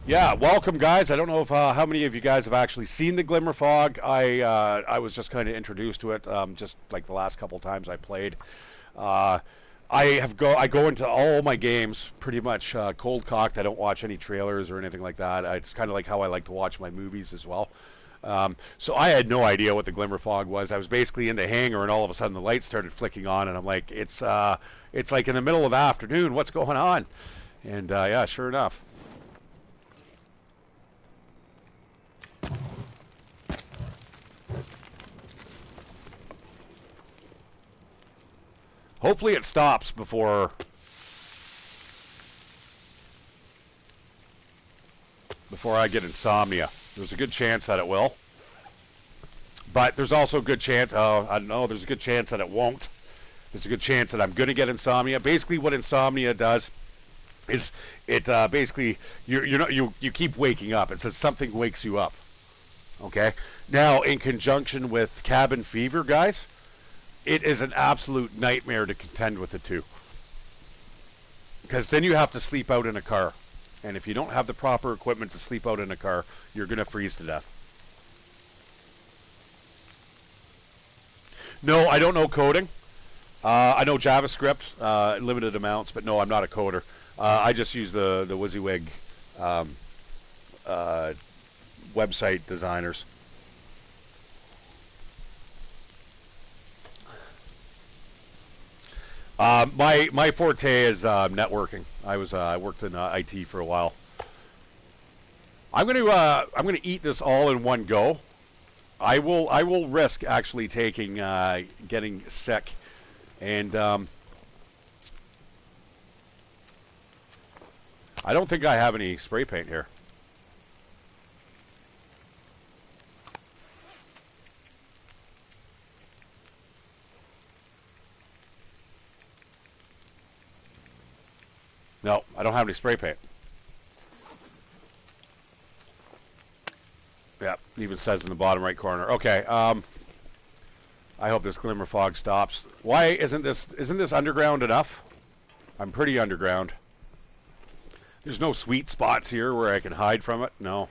A: Yeah, welcome, guys. I don't know if how many of you guys have actually seen the glimmer fog. I was just kind of introduced to it just like the last couple times I played. I go into all my games pretty much cold cocked. I don't watch any trailers or anything like that. It's kind of like how I like to watch my movies as well. So I had no idea what the glimmer fog was. I was basically in the hangar, and all of a sudden the lights started flicking on, and I'm like, it's like in the middle of the afternoon. What's going on? And yeah, sure enough. Hopefully it stops before I get insomnia. There's a good chance that it will. But there's also a good chance, I don't know, there's a good chance that it won't. There's a good chance that I'm going to get insomnia. Basically what insomnia does is it basically, you keep waking up. It says something wakes you up. Okay? Now, in conjunction with cabin fever, guys, it is an absolute nightmare to contend with the two. Because then you have to sleep out in a car. And if you don't have the proper equipment to sleep out in a car, you're going to freeze to death. No, I don't know coding. I know JavaScript, limited amounts, but no, I'm not a coder. I just use the WYSIWYG website designers. My forte is networking. I worked in IT for a while. I'm gonna eat this all in one go. I will risk actually taking getting sick, and I don't think I have any spray paint here. No, I don't have any spray paint. Yeah, even says in the bottom right corner. Okay, I hope this glimmer fog stops. Why isn't this underground enough? I'm pretty underground. There's no sweet spots here where I can hide from it. No.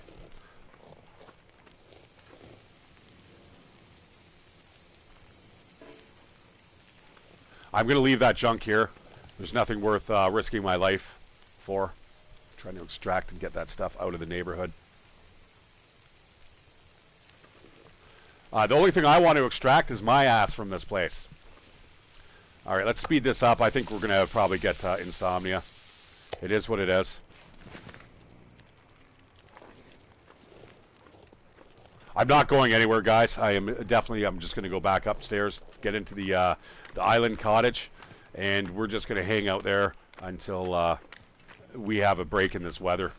A: I'm going to leave that junk here. There's nothing worth risking my life for. Trying to extract and get that stuff out of the neighborhood. The only thing I want to extract is my ass from this place. Alright, let's speed this up. I think we're going to probably get insomnia. It is what it is. I'm not going anywhere, guys. I'm just going to go back upstairs, get into the island cottage, and we're just going to hang out there until we have a break in this weather.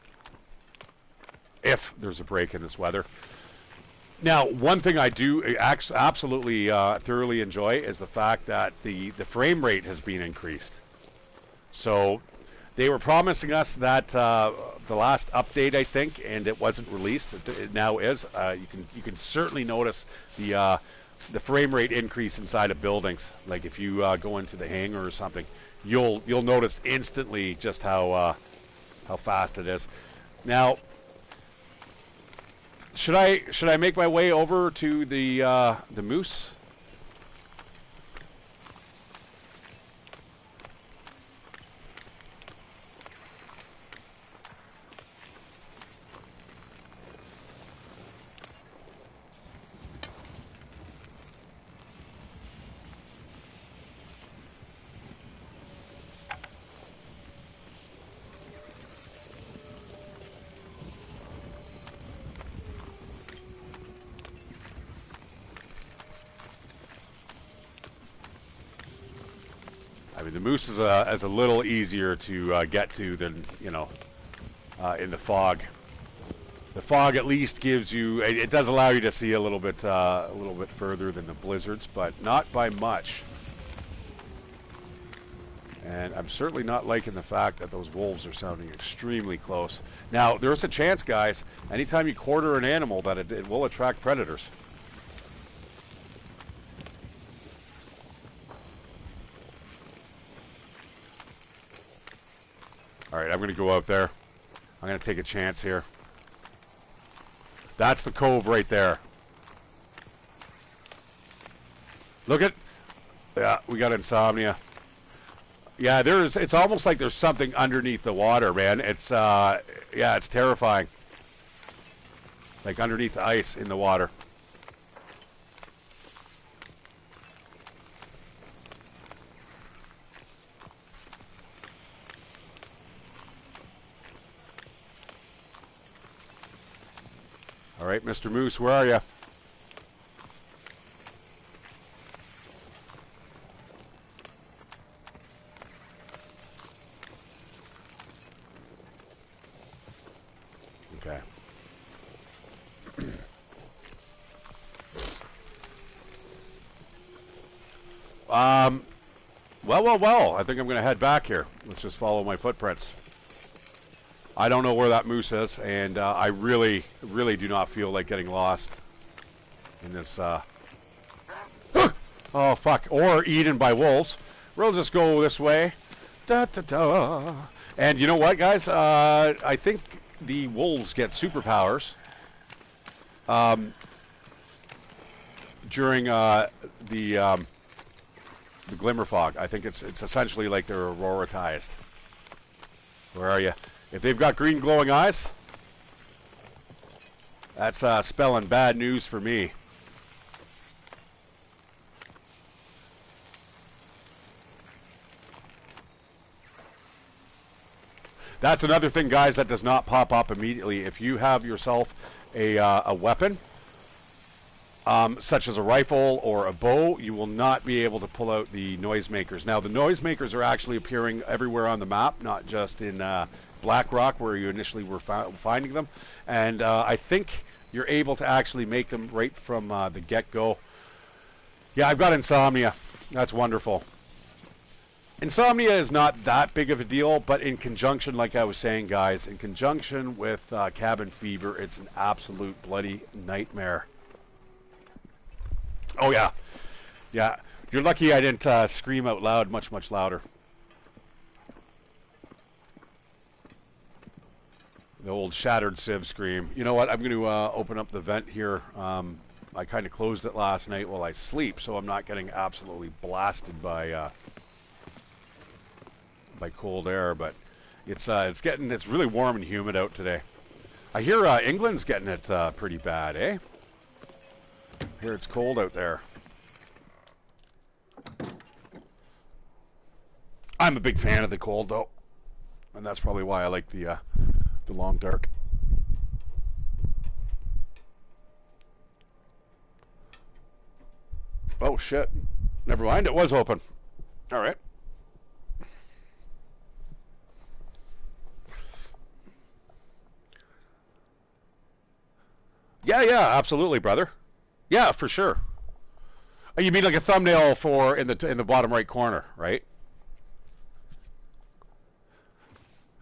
A: If there's a break in this weather. Now, one thing I do absolutely thoroughly enjoy is the fact that the frame rate has been increased. So they were promising us that the last update, I think, and it wasn't released. It now is. You can certainly notice the frame rate increase inside of buildings. Like if you go into the hangar or something, you'll notice instantly just how fast it is. Now, should I make my way over to the moose? I mean, the moose is a little easier to get to than, you know, in the fog. The fog at least gives you, it does allow you to see a little bit further than the blizzards, but not by much. And I'm certainly not liking the fact that those wolves are sounding extremely close. Now, there's a chance, guys, anytime you quarter an animal that it will attract predators. Alright, I'm going to go out there. I'm going to take a chance here. That's the cove right there. Look at... Yeah, we got insomnia. Yeah, it's almost like there's something underneath the water, man. It's, yeah, it's terrifying. Like underneath the ice in the water. All right, Mr. Moose, where are you? Okay. Well. I think I'm going to head back here. Let's just follow my footprints. I don't know where that moose is, and I really do not feel like getting lost in this, oh, fuck, or eaten by wolves. We'll just go this way. Da-da-da. And you know what, guys? I think the wolves get superpowers during the glimmer fog. I think it's essentially like they're auroratized. Where are you? If they've got green glowing eyes, that's spelling bad news for me. That's another thing, guys, that does not pop up immediately. If you have yourself a weapon, such as a rifle or a bow, you will not be able to pull out the noisemakers. Now, the noisemakers are actually appearing everywhere on the map, not just in Black Rock, where you initially were finding them. And I think you're able to actually make them right from the get-go. Yeah, I've got insomnia. That's wonderful. Insomnia is not that big of a deal, but in conjunction, like I was saying, guys, in conjunction with cabin fever, it's an absolute bloody nightmare. Oh yeah, yeah. You're lucky I didn't scream out loud, much louder. The old ShatteredCiv scream. You know what? I'm going to open up the vent here. I kind of closed it last night while I sleep, so I'm not getting absolutely blasted by cold air. But it's really warm and humid out today. I hear England's getting it pretty bad, eh? I hear it's cold out there. I'm a big fan of the cold, though, and that's probably why I like the long dark. Oh shit! Never mind, it was open. All right. Yeah, absolutely, brother. Yeah, for sure. You mean like a thumbnail for in the bottom right corner, right?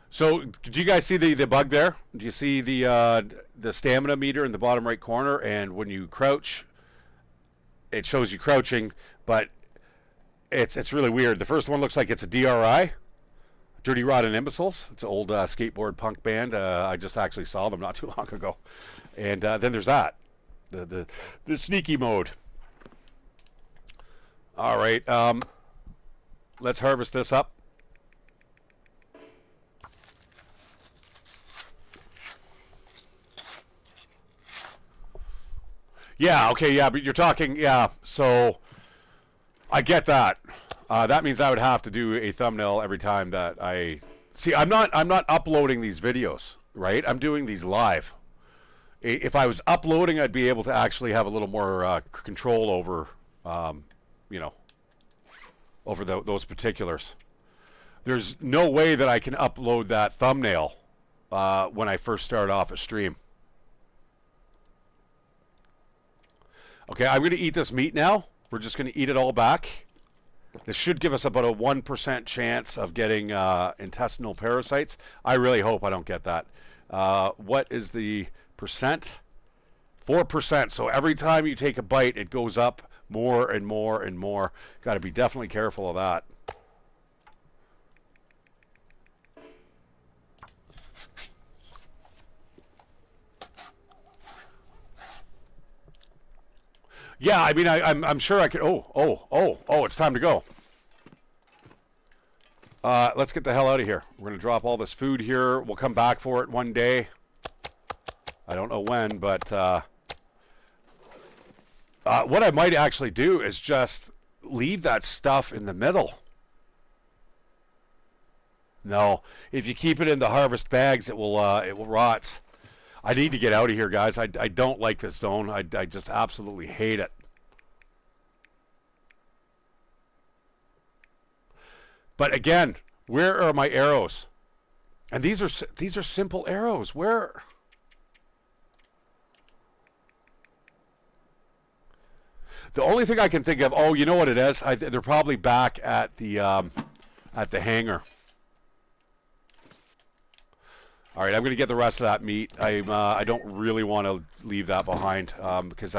A: So, do you guys see the bug there? Do you see the stamina meter in the bottom right corner? And when you crouch, it shows you crouching, but it's really weird. The first one looks like it's a DRI, Dirty Rotten Imbeciles. It's an old skateboard punk band. I just actually saw them not too long ago. And then there's that, the sneaky mode. All right, let's harvest this up. Yeah, okay, yeah, but you're talking, yeah, so I get that. That means I would have to do a thumbnail every time that I see. I'm not uploading these videos, right? I'm doing these live. If I was uploading, I'd be able to actually have a little more control over, you know, over those particulars. There's no way that I can upload that thumbnail when I first start off a stream. Okay, I'm going to eat this meat now. We're just going to eat it all back. This should give us about a 1% chance of getting intestinal parasites. I really hope I don't get that. What is the percent? 4%. So every time you take a bite, it goes up more and more and more. Got to be definitely careful of that. Yeah, I mean, I'm sure I could. Oh! It's time to go. Let's get the hell out of here. We're gonna drop all this food here. We'll come back for it one day. I don't know when, but what I might actually do is just leave that stuff in the middle. No, if you keep it in the harvest bags, it will rot. I need to get out of here, guys. I don't like this zone. I just absolutely hate it. But again, where are my arrows? And these are simple arrows. Where? The only thing I can think of. Oh, you know what it is? They're probably back at the hangar. All right, I'm going to get the rest of that meat. I don't really want to leave that behind because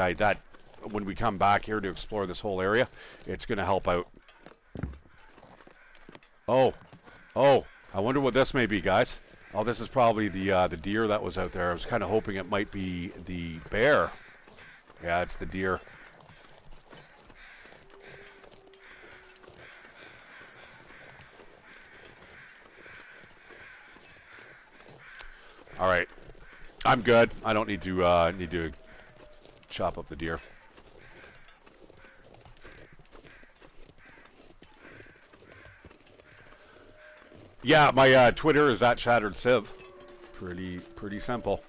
A: when we come back here to explore this whole area, it's going to help out. Oh, I wonder what this may be, guys. Oh, this is probably the deer that was out there. I was kind of hoping it might be the bear. Yeah, it's the deer. All right, I'm good. I don't need to chop up the deer. Yeah, my Twitter is at ShatteredCiv. Pretty simple.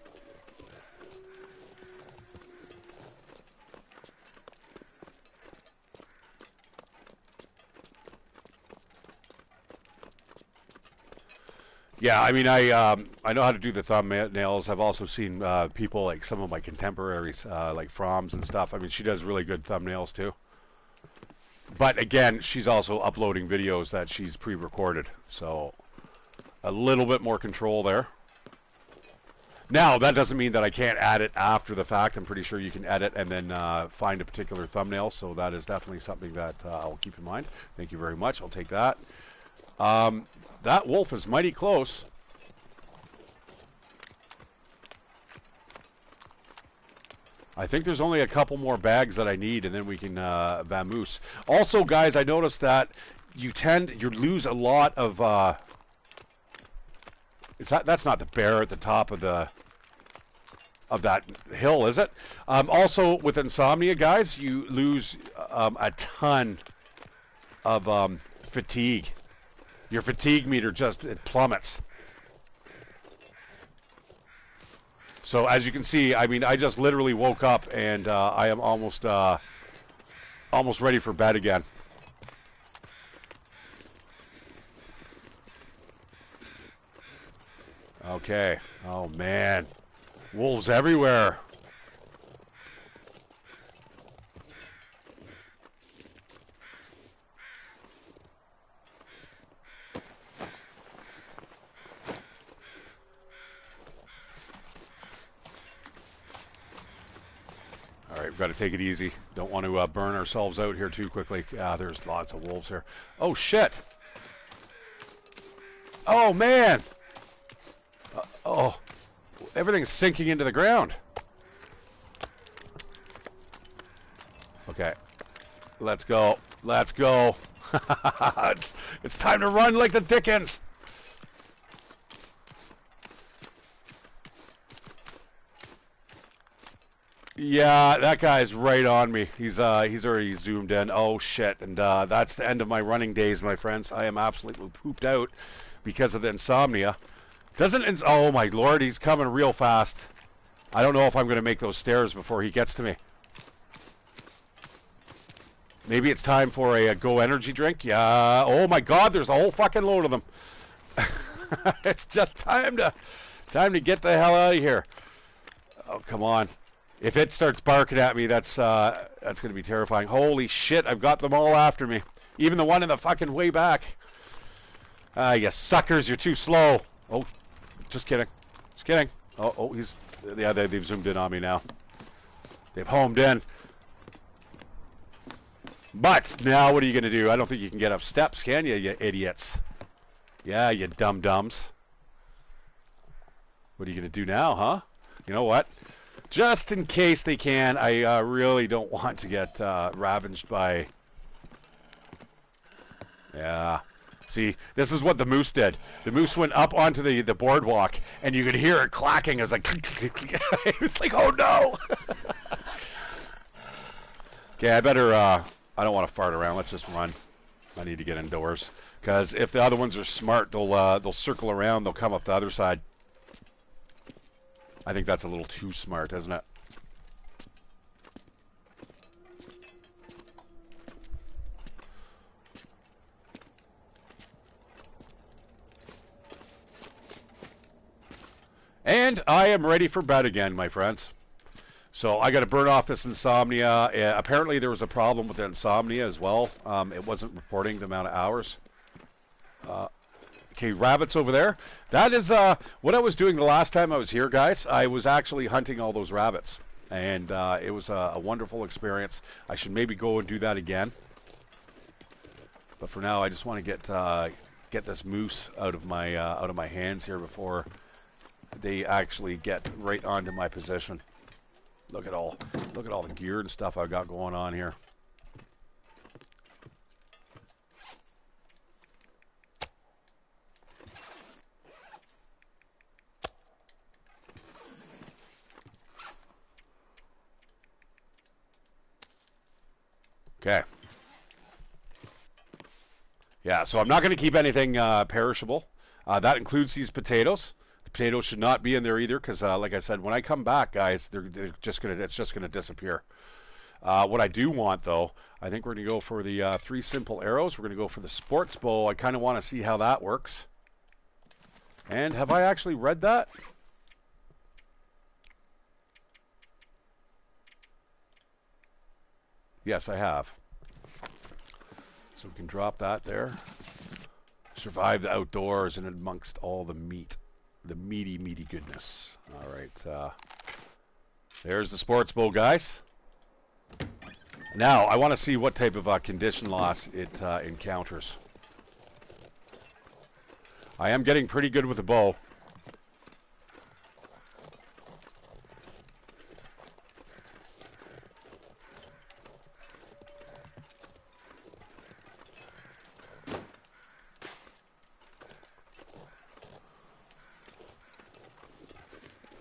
A: Yeah, I mean, I know how to do the thumbnails. I've also seen people like some of my contemporaries, like Froms and stuff. I mean, she does really good thumbnails too. But again, she's also uploading videos that she's pre-recorded, so a little bit more control there. Now, that doesn't mean that I can't add it after the fact. I'm pretty sure you can edit and then find a particular thumbnail, so that is definitely something that I'll keep in mind. Thank you very much. I'll take that. That wolf is mighty close. I think there's only a couple more bags that I need, and then we can vamoose. Also, guys, I noticed that you lose a lot of. That's not the bear at the top of that hill, is it? Also, with insomnia, guys, you lose a ton of fatigue. Your fatigue meter it plummets. So as you can see, I mean, I just literally woke up and I am almost ready for bed again. Okay. Oh man, wolves everywhere. All right, we've got to take it easy. Don't want to burn ourselves out here too quickly. There's lots of wolves here. Oh, shit. Oh, man. Oh, everything's sinking into the ground. Okay, let's go. Let's go. It's time to run like the Dickens. Yeah, that guy's right on me. He's already zoomed in. Oh shit! And that's the end of my running days, my friends. I am absolutely pooped out because of the insomnia. Oh my lord, he's coming real fast. I don't know if I'm going to make those stairs before he gets to me. Maybe it's time for a Go energy drink. Yeah. Oh my god, there's a whole fucking load of them. It's just time to get the hell out of here. Oh come on. If it starts barking at me, that's going to be terrifying. Holy shit, I've got them all after me. Even the one in the fucking way back. You suckers, you're too slow. Oh, just kidding. Just kidding. Oh, they've zoomed in on me now. They've homed in. But now what are you going to do? I don't think you can get up steps, can you, you idiots? Yeah, you dum-dums. What are you going to do now, huh? You know what? Just in case they can, I really don't want to get ravaged by... Yeah. See, this is what the moose did. The moose went up onto the boardwalk, and you could hear it clacking. It was like... It was like, oh no! Okay, I better... I don't want to fart around. Let's just run. I need to get indoors. Because if the other ones are smart, they'll circle around. They'll come up the other side. I think that's a little too smart, isn't it? And I am ready for bed again, my friends. So I got to burn off this insomnia. Apparently there was a problem with the insomnia as well. It wasn't reporting the amount of hours. Okay, rabbits over there. That is what I was doing the last time I was here, guys. I was actually hunting all those rabbits, and it was a wonderful experience. I should maybe go and do that again. But for now, I just want to get this moose out of my hands here before they actually get right onto my position. Look at all the gear and stuff I've got going on here. Okay. Yeah, so I'm not going to keep anything perishable. That includes these potatoes. The potatoes should not be in there either, because, like I said, when I come back, guys, it's just gonna disappear. What I do want, though, I think we're gonna go for the 3 simple arrows. We're gonna go for the sports bow. I kind of want to see how that works. And have I actually read that? Yes, I have. So we can drop that there. Survive the outdoors and amongst all the meat. The meaty, meaty goodness. All right. There's the sports bowl, guys. Now, I want to see what type of condition loss it encounters. I am getting pretty good with the bow.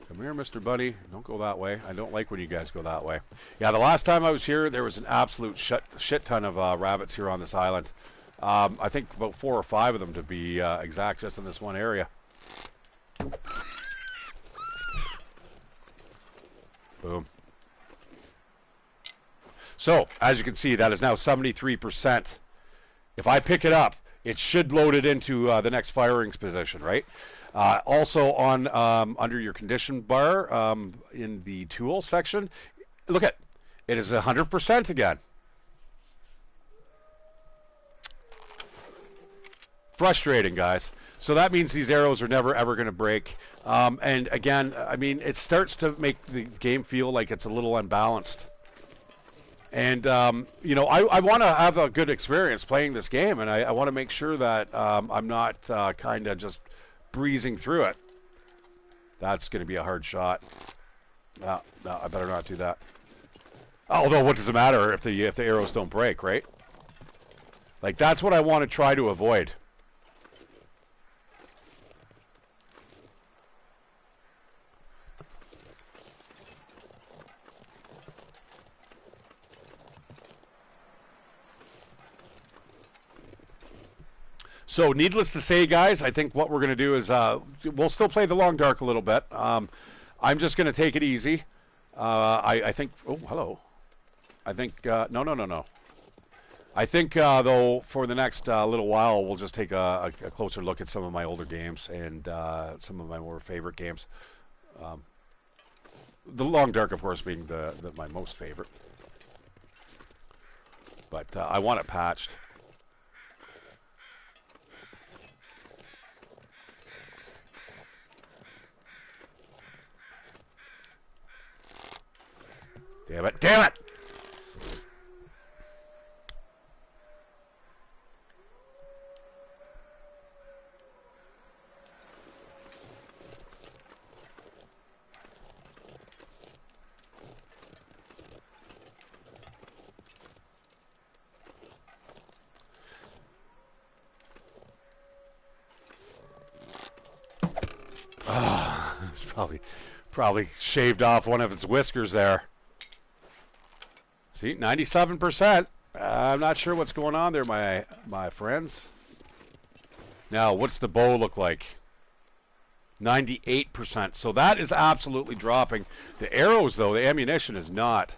A: Come here, Mr. Bunny. Don't go that way. I don't like when you guys go that way. Yeah, the last time I was here, there was an absolute shit ton of rabbits here on this island. I think about 4 or 5 of them, to be exact, just in this one area. Boom. So, as you can see, that is now 73%. If I pick it up, it should load it into the next firing position, right? Also on under your condition bar in the tool section, look at it is 100% again. Frustrating, guys. So that means these arrows are never ever going to break. And again, I mean, it starts to make the game feel like it's a little unbalanced. And, you know, I want to have a good experience playing this game, and I want to make sure that I'm not kind of just breezing through it. That's going to be a hard shot. No, I better not do that. Although, what does it matter if the arrows don't break, right? Like, that's what I want to try to avoid. So, needless to say, guys, I think what we're going to do is we'll still play the long dark a little bit. I'm just going to take it easy. I think... Oh, hello. I think... No. I think, though, for the next little while, we'll just take a closer look at some of my older games and some of my more favorite games. The long dark, of course, being my most favorite. But I want it patched. Damn it! Damn it! It's probably shaved off one of its whiskers there. See, 97%. I'm not sure what's going on there, my friends. Now, what's the bow look like? 98%. So that is absolutely dropping. The arrows, though, the ammunition is not.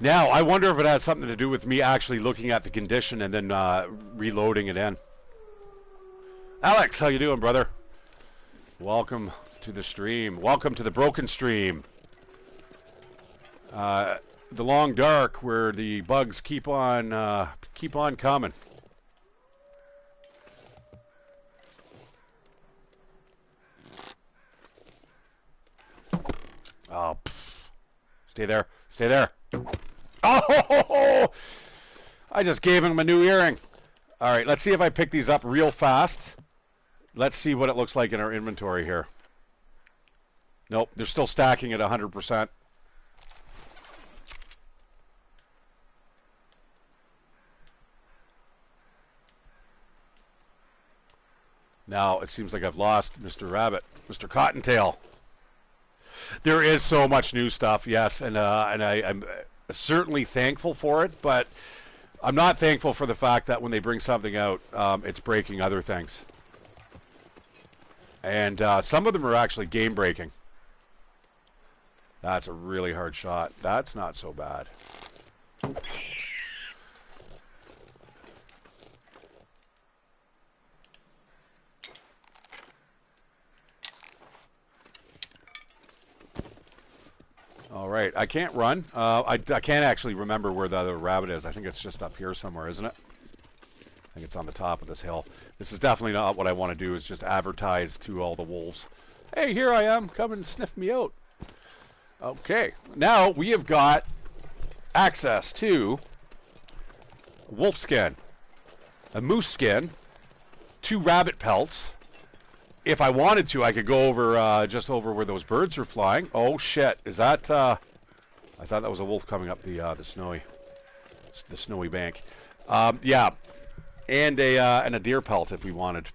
A: Now, I wonder if it has something to do with me actually looking at the condition and then reloading it in. Alex, how you doing, brother? Welcome to the stream. Welcome to the broken stream. The long dark, where the bugs keep on coming. Oh, pff. Stay there. Stay there. Oh! I just gave him a new earring. All right, let's see if I pick these up real fast. Let's see what it looks like in our inventory here. Nope, they're still stacking at 100%. Now it seems like I've lost Mr. Rabbit, Mr. Cottontail. There is so much new stuff, yes, and I'm certainly thankful for it, but I'm not thankful for the fact that when they bring something out, it's breaking other things. And some of them are actually game-breaking. That's a really hard shot. That's not so bad. right, I can't run. I can't actually remember where the other rabbit is. I think it's just up here somewhere, isn't it? I think it's on the top of this hill. This is definitely not what I want to do, is just advertise to all the wolves. Hey, here I am. Come and sniff me out. Okay, now we have got access to wolf skin, a moose skin, 2 rabbit pelts. If I wanted to, I could go over just over where those birds are flying. Oh shit! Is that? I thought that was a wolf coming up the snowy bank. Yeah, and a deer pelt if we wanted.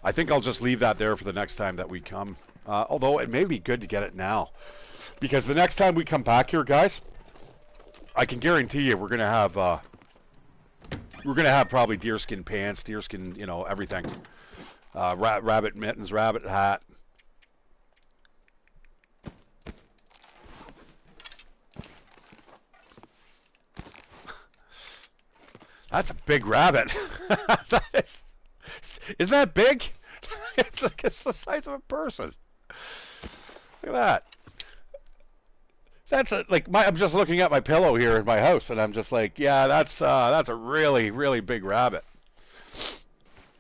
A: I think I'll just leave that there for the next time that we come. Although it may be good to get it now, because the next time we come back here, guys, I can guarantee you we're gonna have probably deerskin pants, deerskin, you know, everything. Rabbit mittens, rabbit hat. That's a big rabbit. Isn't that big? It's like it's the size of a person. Look at that. That's I'm just looking at my pillow here in my house, and I'm just like, yeah, that's a really, really big rabbit.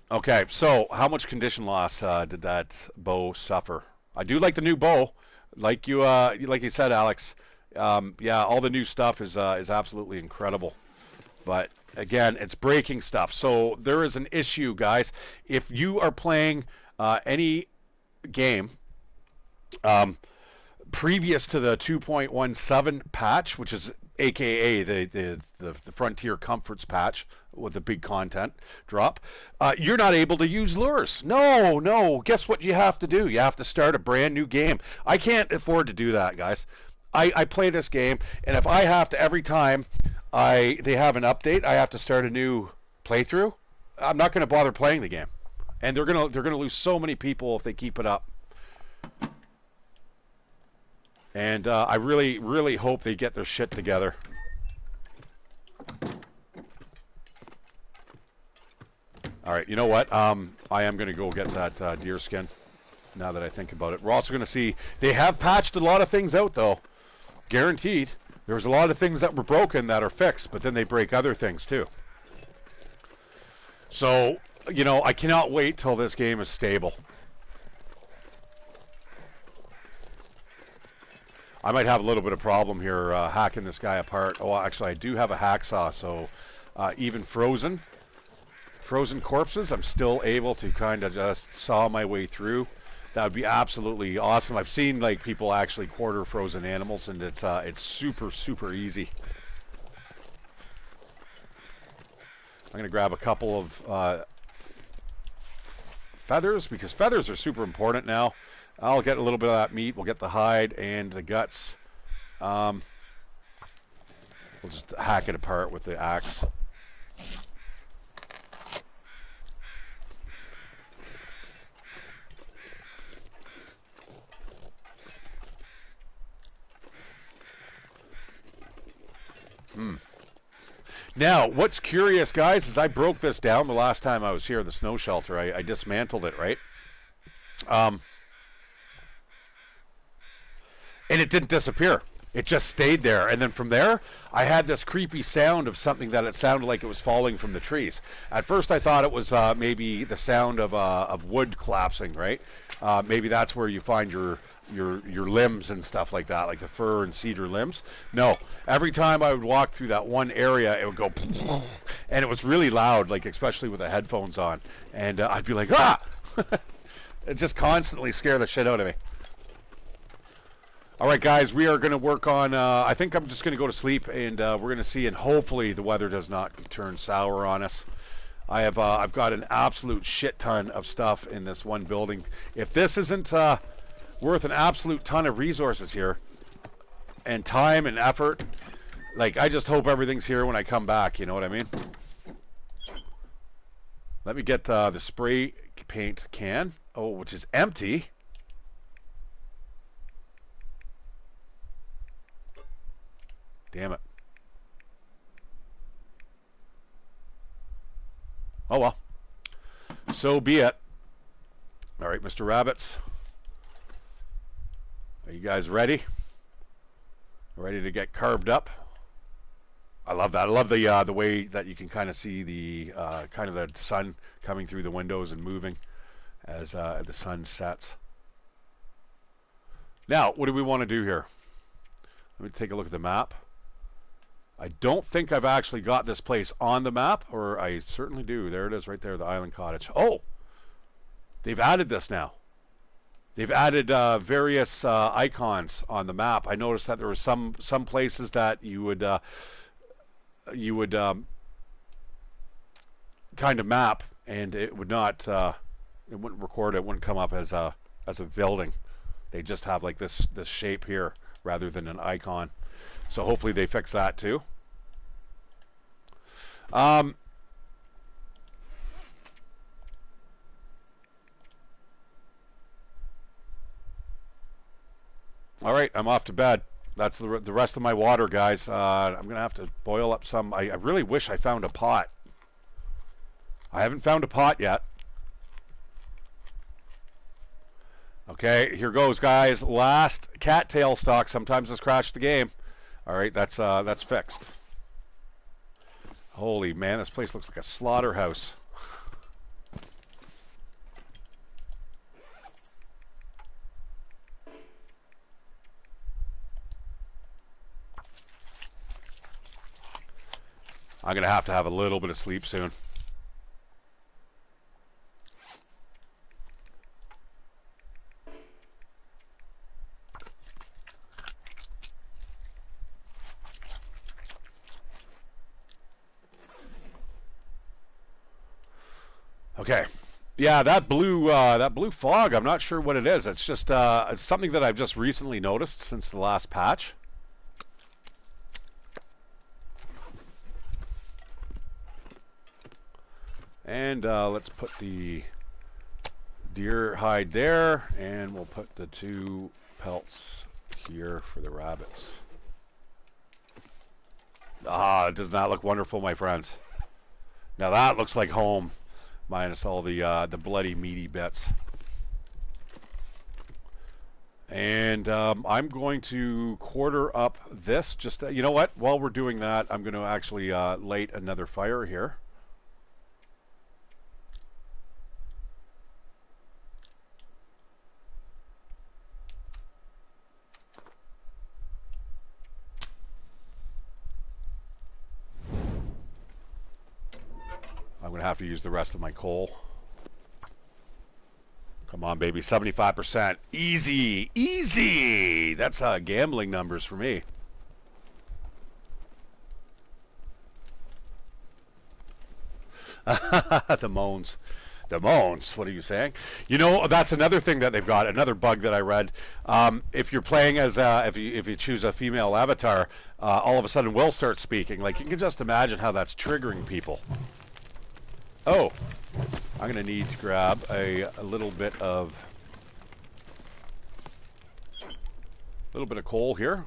A: Okay, so how much condition loss did that bow suffer? I do like the new bow, like you said, Alex. Yeah, all the new stuff is absolutely incredible, but again, it's breaking stuff. So there is an issue, guys. If you are playing any game previous to the 2.17 patch, which is AKA the Frontier Comforts patch with the big content drop, you're not able to use lures. No. Guess what you have to do? You have to start a brand new game. I can't afford to do that, guys. I play this game, and if I have to, every time they have an update, I have to start a new playthrough, I'm not going to bother playing the game. And they're gonna lose so many people if they keep it up. And I really, really hope they get their shit together. All right, you know what? I am going to go get that deer skin now that I think about it. We're also going to see, they have patched a lot of things out, though. Guaranteed. There was a lot of things that were broken that are fixed, but then they break other things, too. So, you know, I cannot wait till this game is stable. I might have a little bit of problem here hacking this guy apart. Oh, actually, I do have a hacksaw, so even frozen corpses, I'm still able to kind of just saw my way through. That would be absolutely awesome. I've seen like people actually quarter frozen animals, and it's super, super easy. I'm going to grab a couple of feathers, because feathers are super important now. I'll get a little bit of that meat. We'll get the hide and the guts. We'll just hack it apart with the axe. Now, what's curious, guys, is I broke this down the last time I was here, the snow shelter. I dismantled it, right? And it didn't disappear. It just stayed there. And then from there, I had this creepy sound of something that it sounded like it was falling from the trees. At first, I thought it was maybe the sound of wood collapsing, right? Maybe that's where you find your limbs and stuff like that, like the fir and cedar limbs. No, every time I would walk through that one area, it would go, and it was really loud, like especially with the headphones on. And I'd be like, ah! It just constantly scared the shit out of me. All right, guys, we are going to work on, I think I'm just going to go to sleep, and we're going to see, and hopefully the weather does not turn sour on us. I've got an absolute shit ton of stuff in this one building. If this isn't worth an absolute ton of resources here, and time and effort, like, I just hope everything's here when I come back, you know what I mean? Let me get the spray paint can, which is empty. Damn it. Oh well. So be it. All right, Mr. Rabbits. Are you guys ready? ready to get carved up. I love that. I love the way that you can kind of see the kind of the sun coming through the windows and moving as the sun sets. Now, what do we want to do here? Let me take a look at the map. I don't think I've actually got this place on the map, or I certainly do. There it is right there, the Island Cottage. Oh, they've added this now. They've added various icons on the map. I noticed that there were some places that you would kind of map, and it would not, it wouldn't record. It wouldn't come up as a building. They just have like this shape here rather than an icon. So hopefully they fix that too. All right, I'm off to bed. That's the rest of my water, guys. I'm going to have to boil up some. I really wish I found a pot. I haven't found a pot yet. Okay, here goes, guys. Last cattail stock. Sometimes it's crashed the game. All right, that's fixed. Holy man, this place looks like a slaughterhouse. I'm going to have a little bit of sleep soon. Okay. Yeah, that blue fog, I'm not sure what it is. It's just it's something that I've just recently noticed since the last patch. And let's put the deer hide there, and we'll put the 2 pelts here for the rabbits. Ah, it does not look wonderful, my friends. Now that looks like home, minus all the bloody meaty bits. And I'm going to quarter up this. Just you know what? While we're doing that, I'm going to actually light another fire here. I'm going to have to use the rest of my coal. Come on, baby. 75%. Easy. Easy. That's gambling numbers for me. The moans. The moans. What are you saying? You know, that's another thing that they've got. Another bug that I read. If you're playing as if you choose a female avatar, all of a sudden will start speaking. Like, you can just imagine how that's triggering people. Oh, I'm going to need to grab a little bit of coal here.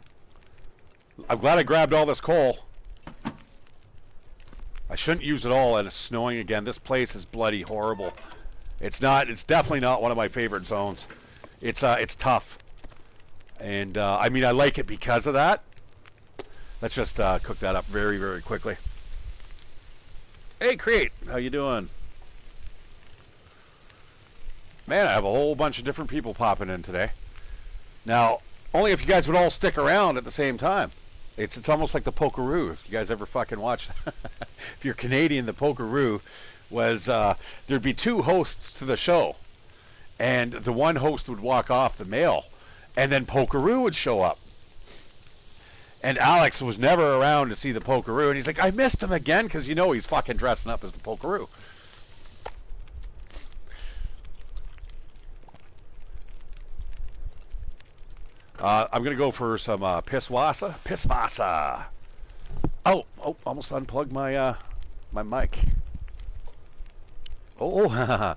A: I'm glad I grabbed all this coal. I shouldn't use it all, and it's snowing again. This place is bloody horrible. It's definitely not one of my favorite zones. It's tough. And I mean, I like it because of that. Let's just cook that up very, very quickly. Hey, Create, how you doing? Man, I have a whole bunch of different people popping in today. Now, only if you guys would all stick around at the same time. It's almost like the Pokeroo. If you guys ever fucking watched, if you're Canadian, the Pokeroo was there'd be 2 hosts to the show, and the one host would walk off the mail, and then Pokeroo would show up. And Alex was never around to see the Pokeroo, and he's like, I missed him again, because you know he's fucking dressing up as the Pokeroo. I'm going to go for some Pisswassa. Pisswassa! Oh, almost unplugged my, my mic. Oh,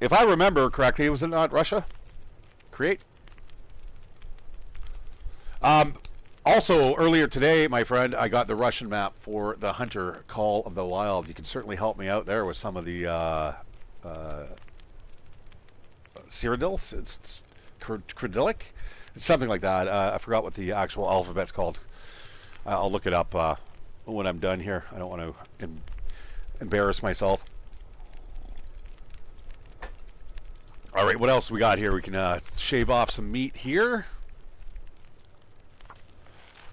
A: if I remember correctly, was it not Russia? Create? Also, earlier today, my friend, I got the Russian map for the Hunter Call of the Wild. You can certainly help me out there with some of the Cyrodiils. It's Credilic? It's something like that. I forgot what the actual alphabet's called. I'll look it up when I'm done here. I don't want to embarrass myself. All right, what else we got here? We can shave off some meat here.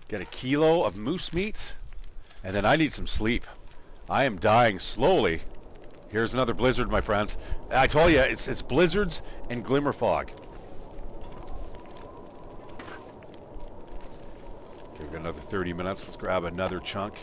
A: Get a kilo of moose meat. And then I need some sleep. I am dying slowly. Here's another blizzard, my friends. I told you, it's blizzards and glimmer fog. Okay, we've got another 30 minutes. Let's grab another chunk.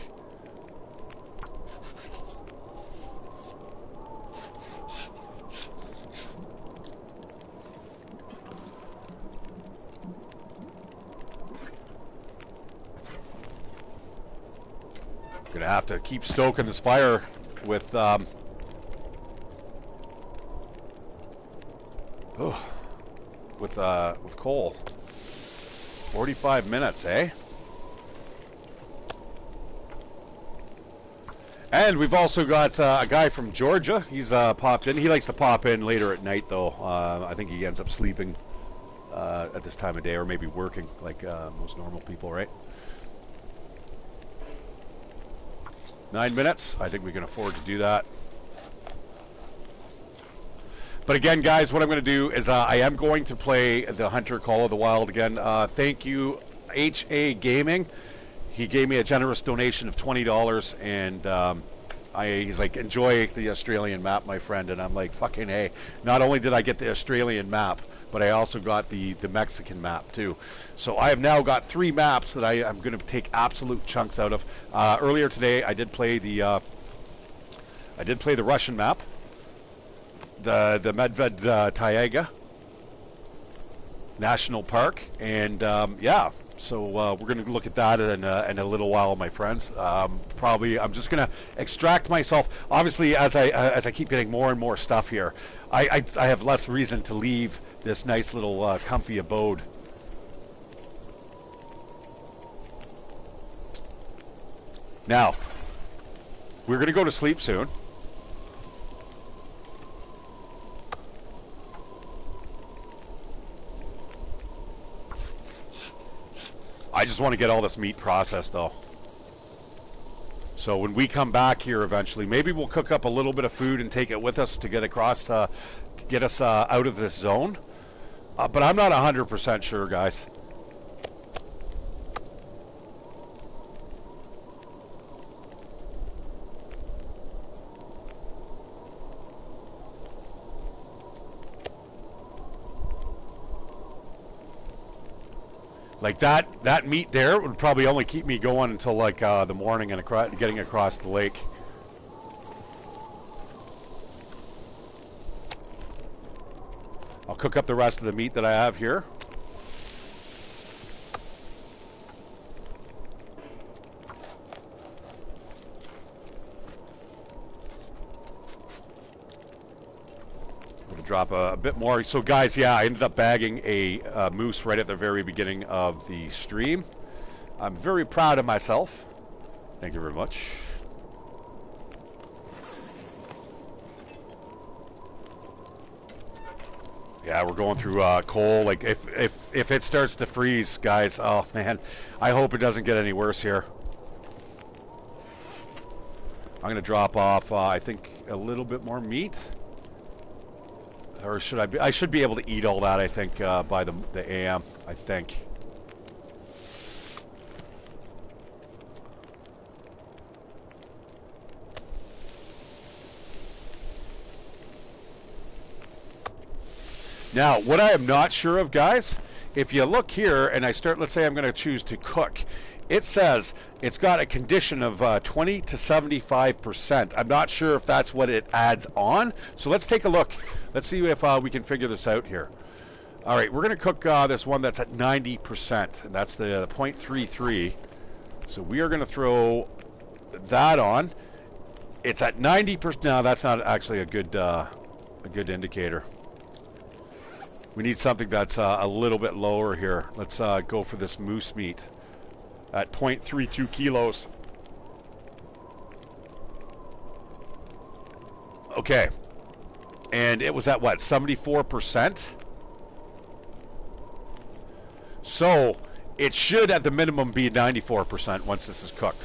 A: Gonna have to keep stoking this fire with with coal. 45 minutes, eh? And we've also got a guy from Georgia. He's popped in. He likes to pop in later at night, though. I think he ends up sleeping at this time of day, or maybe working like most normal people, right? 9 minutes. I think we can afford to do that. But again, guys, what I'm going to do is I am going to play the Hunter Call of the Wild again. Thank you, HA Gaming. He gave me a generous donation of $20, and he's like, enjoy the Australian map, my friend. And I'm like, fucking hey. Not only did I get the Australian map, but I also got the Mexican map too. So I have now got 3 maps that I'm going to take absolute chunks out of. Earlier today, I did play the Russian map, the Medved Taiga National Park, and yeah. So we're going to look at that in a little while, my friends. Probably, I'm just going to extract myself. Obviously, as I keep getting more and more stuff here, I have less reason to leave this nice little comfy abode. Now, we're going to go to sleep soon. I just want to get all this meat processed, though. So when we come back here eventually, maybe we'll cook up a little bit of food and take it with us to get across, get us out of this zone. But I'm not 100% sure, guys. Like that meat there would probably only keep me going until like the morning and getting across the lake. I'll cook up the rest of the meat that I have here. Drop a bit more. So guys, yeah, I ended up bagging a moose right at the very beginning of the stream. I'm very proud of myself. Thank you very much. Yeah, we're going through coal. Like if it starts to freeze, guys, oh man, I hope it doesn't get any worse here. I'm gonna drop off I think a little bit more meat. Or should I be? I should be able to eat all that, I think, by the AM, I think. Now, what I am not sure of, guys, if you look here and I start, let's say I'm going to choose to cook, it says it's got a condition of 20 to 75%. I'm not sure if that's what it adds on. So let's take a look. Let's see if we can figure this out here. All right, we're going to cook this one that's at 90%, and that's the 0.33. So we are going to throw that on. It's at 90%. No, that's not actually a good indicator. We need something that's a little bit lower here. Let's go for this moose meat at 0.32 kilos. Okay. And it was at what, 74%? So it should at the minimum be 94% once this is cooked.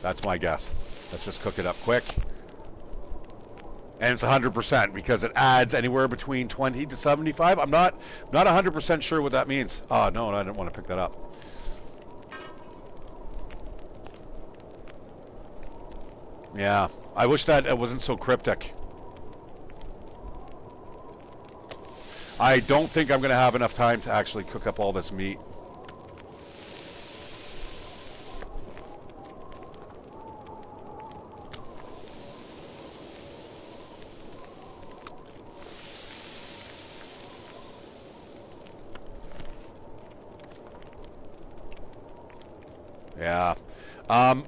A: That's my guess. Let's just cook it up quick. And it's 100% because it adds anywhere between 20 to 75. I'm not 100% sure what that means. Oh, no, I didn't want to pick that up. Yeah, I wish that it wasn't so cryptic. I don't think I'm going to have enough time to actually cook up all this meat. Yeah. I'm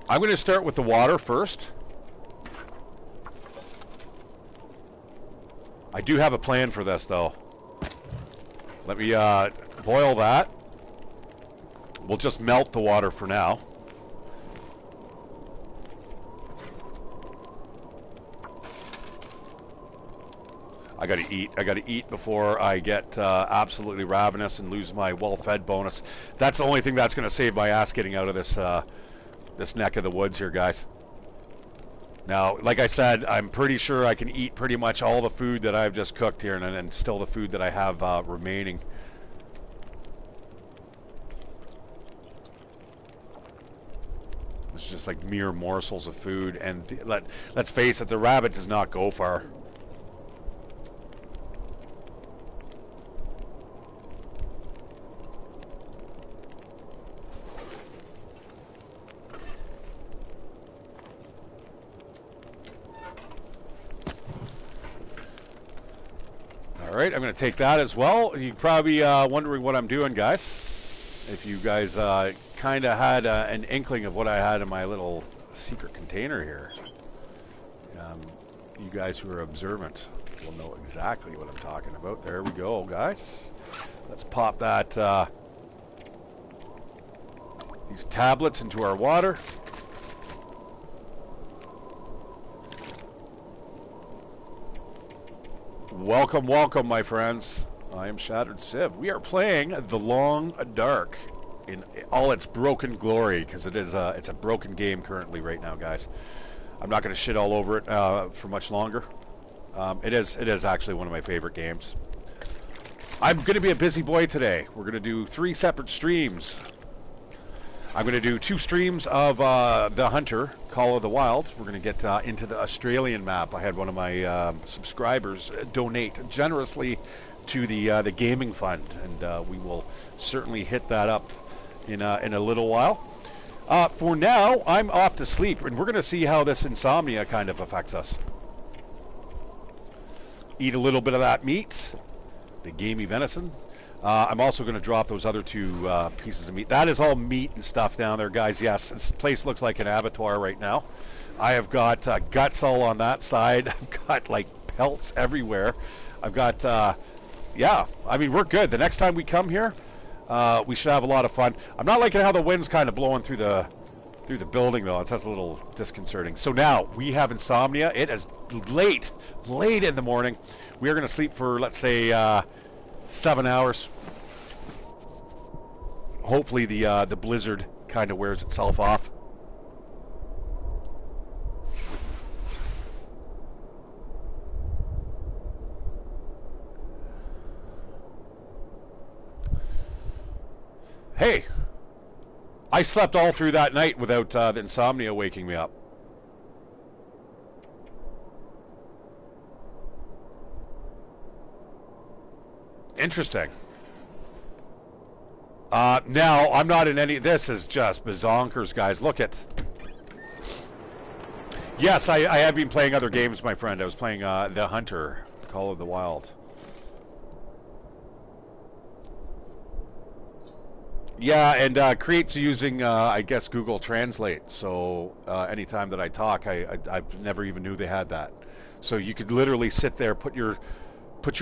A: going to start with the water first. I do have a plan for this, though. Let me boil that. We'll just melt the water for now. I gotta eat before I get absolutely ravenous and lose my well-fed bonus. That's the only thing that's gonna save my ass getting out of this this neck of the woods here, guys. Now, like I said, I'm pretty sure I can eat pretty much all the food that I've just cooked here, and still the food that I have remaining. It's just like mere morsels of food, and let's face it, the rabbit does not go far. Alright, I'm going to take that as well. You're probably wondering what I'm doing, guys. If you guys kind of had an inkling of what I had in my little secret container here. You guys who are observant will know exactly what I'm talking about. There we go, guys. Let's pop that these tablets into our water. Welcome, welcome, my friends. I am ShatteredCiv. We are playing The Long Dark in all its broken glory, because it's a broken game currently right now, guys. I'm not going to shit all over it for much longer. It is actually one of my favorite games. I'm going to be a busy boy today. We're going to do 3 separate streams. I'm going to do 2 streams of The Hunter, Call of the Wild. We're going to get into the Australian map. I had one of my subscribers donate generously to the gaming fund, and we will certainly hit that up in a little while. For now, I'm off to sleep, and we're going to see how this insomnia kind of affects us. Eat a little bit of that meat, the gamey venison. I'm also going to drop those other 2 pieces of meat. That is all meat and stuff down there, guys. Yes, this place looks like an abattoir right now. I have got guts all on that side. I've got, like, pelts everywhere. I've got, yeah, I mean, we're good. The next time we come here, we should have a lot of fun. I'm not liking how the wind's kind of blowing through the building, though. That's a little disconcerting. So now, we have insomnia. It is late in the morning. We are going to sleep for, let's say, 7 hours. Hopefully the blizzard kind of wears itself off. Hey, I slept all through that night without the insomnia waking me up. Interesting. Now, I'm not in any... This is just bazonkers, guys. Look at... Yes, I have been playing other games, my friend. I was playing The Hunter, Call of the Wild. Yeah, and Create's using, I guess, Google Translate. So anytime that I talk, I never even knew they had that. So you could literally sit there, put your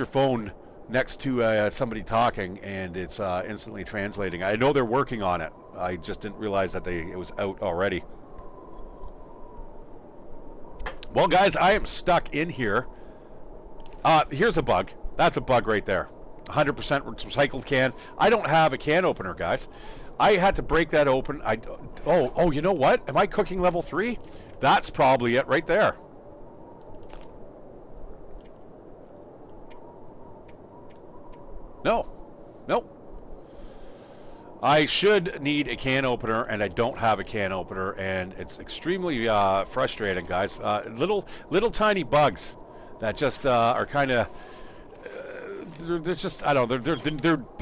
A: phone next to somebody talking, and it's instantly translating. I know they're working on it. I just didn't realize that it was out already. Well, guys, I am stuck in here. Here's a bug. That's a bug right there. 100% recycled can. I don't have a can opener, guys. I had to break that open. Oh, you know what? Am I cooking level 3? That's probably it right there. No. Nope. I should need a can opener, and I don't have a can opener, and it's extremely frustrating, guys. Little tiny bugs that just are kind of they're just, I don't know,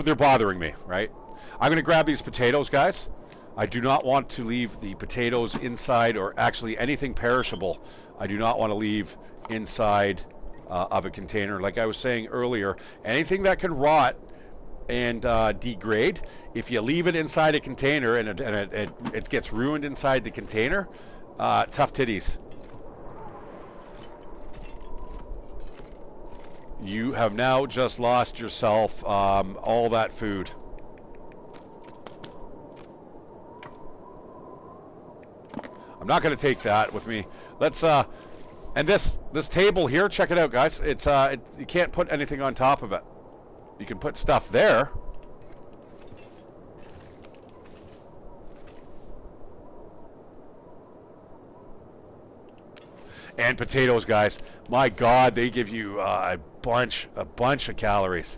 A: they're bothering me, right? I'm gonna grab these potatoes, guys. I do not want to leave the potatoes inside, or actually anything perishable. I do not want to leave inside of a container. Like I was saying earlier, anything that can rot and degrade, if you leave it inside a container and it gets ruined inside the container, tough titties. You have now just lost yourself all that food. I'm not going to take that with me. Let's and this table here, check it out, guys. It's you can't put anything on top of it. You can put stuff there. And potatoes, guys. My God, they give you a bunch of calories.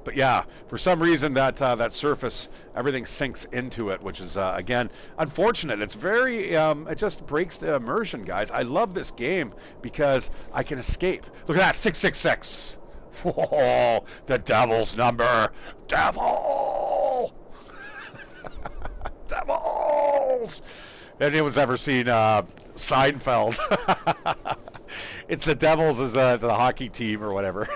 A: But yeah, for some reason that surface, everything sinks into it, which is again unfortunate. It's very it just breaks the immersion, guys. I love this game because I can escape. Look at that, 666. Whoa, the devil's number. Devil. Devils. Anyone's ever seen Seinfeld? It's the Devils as the hockey team or whatever.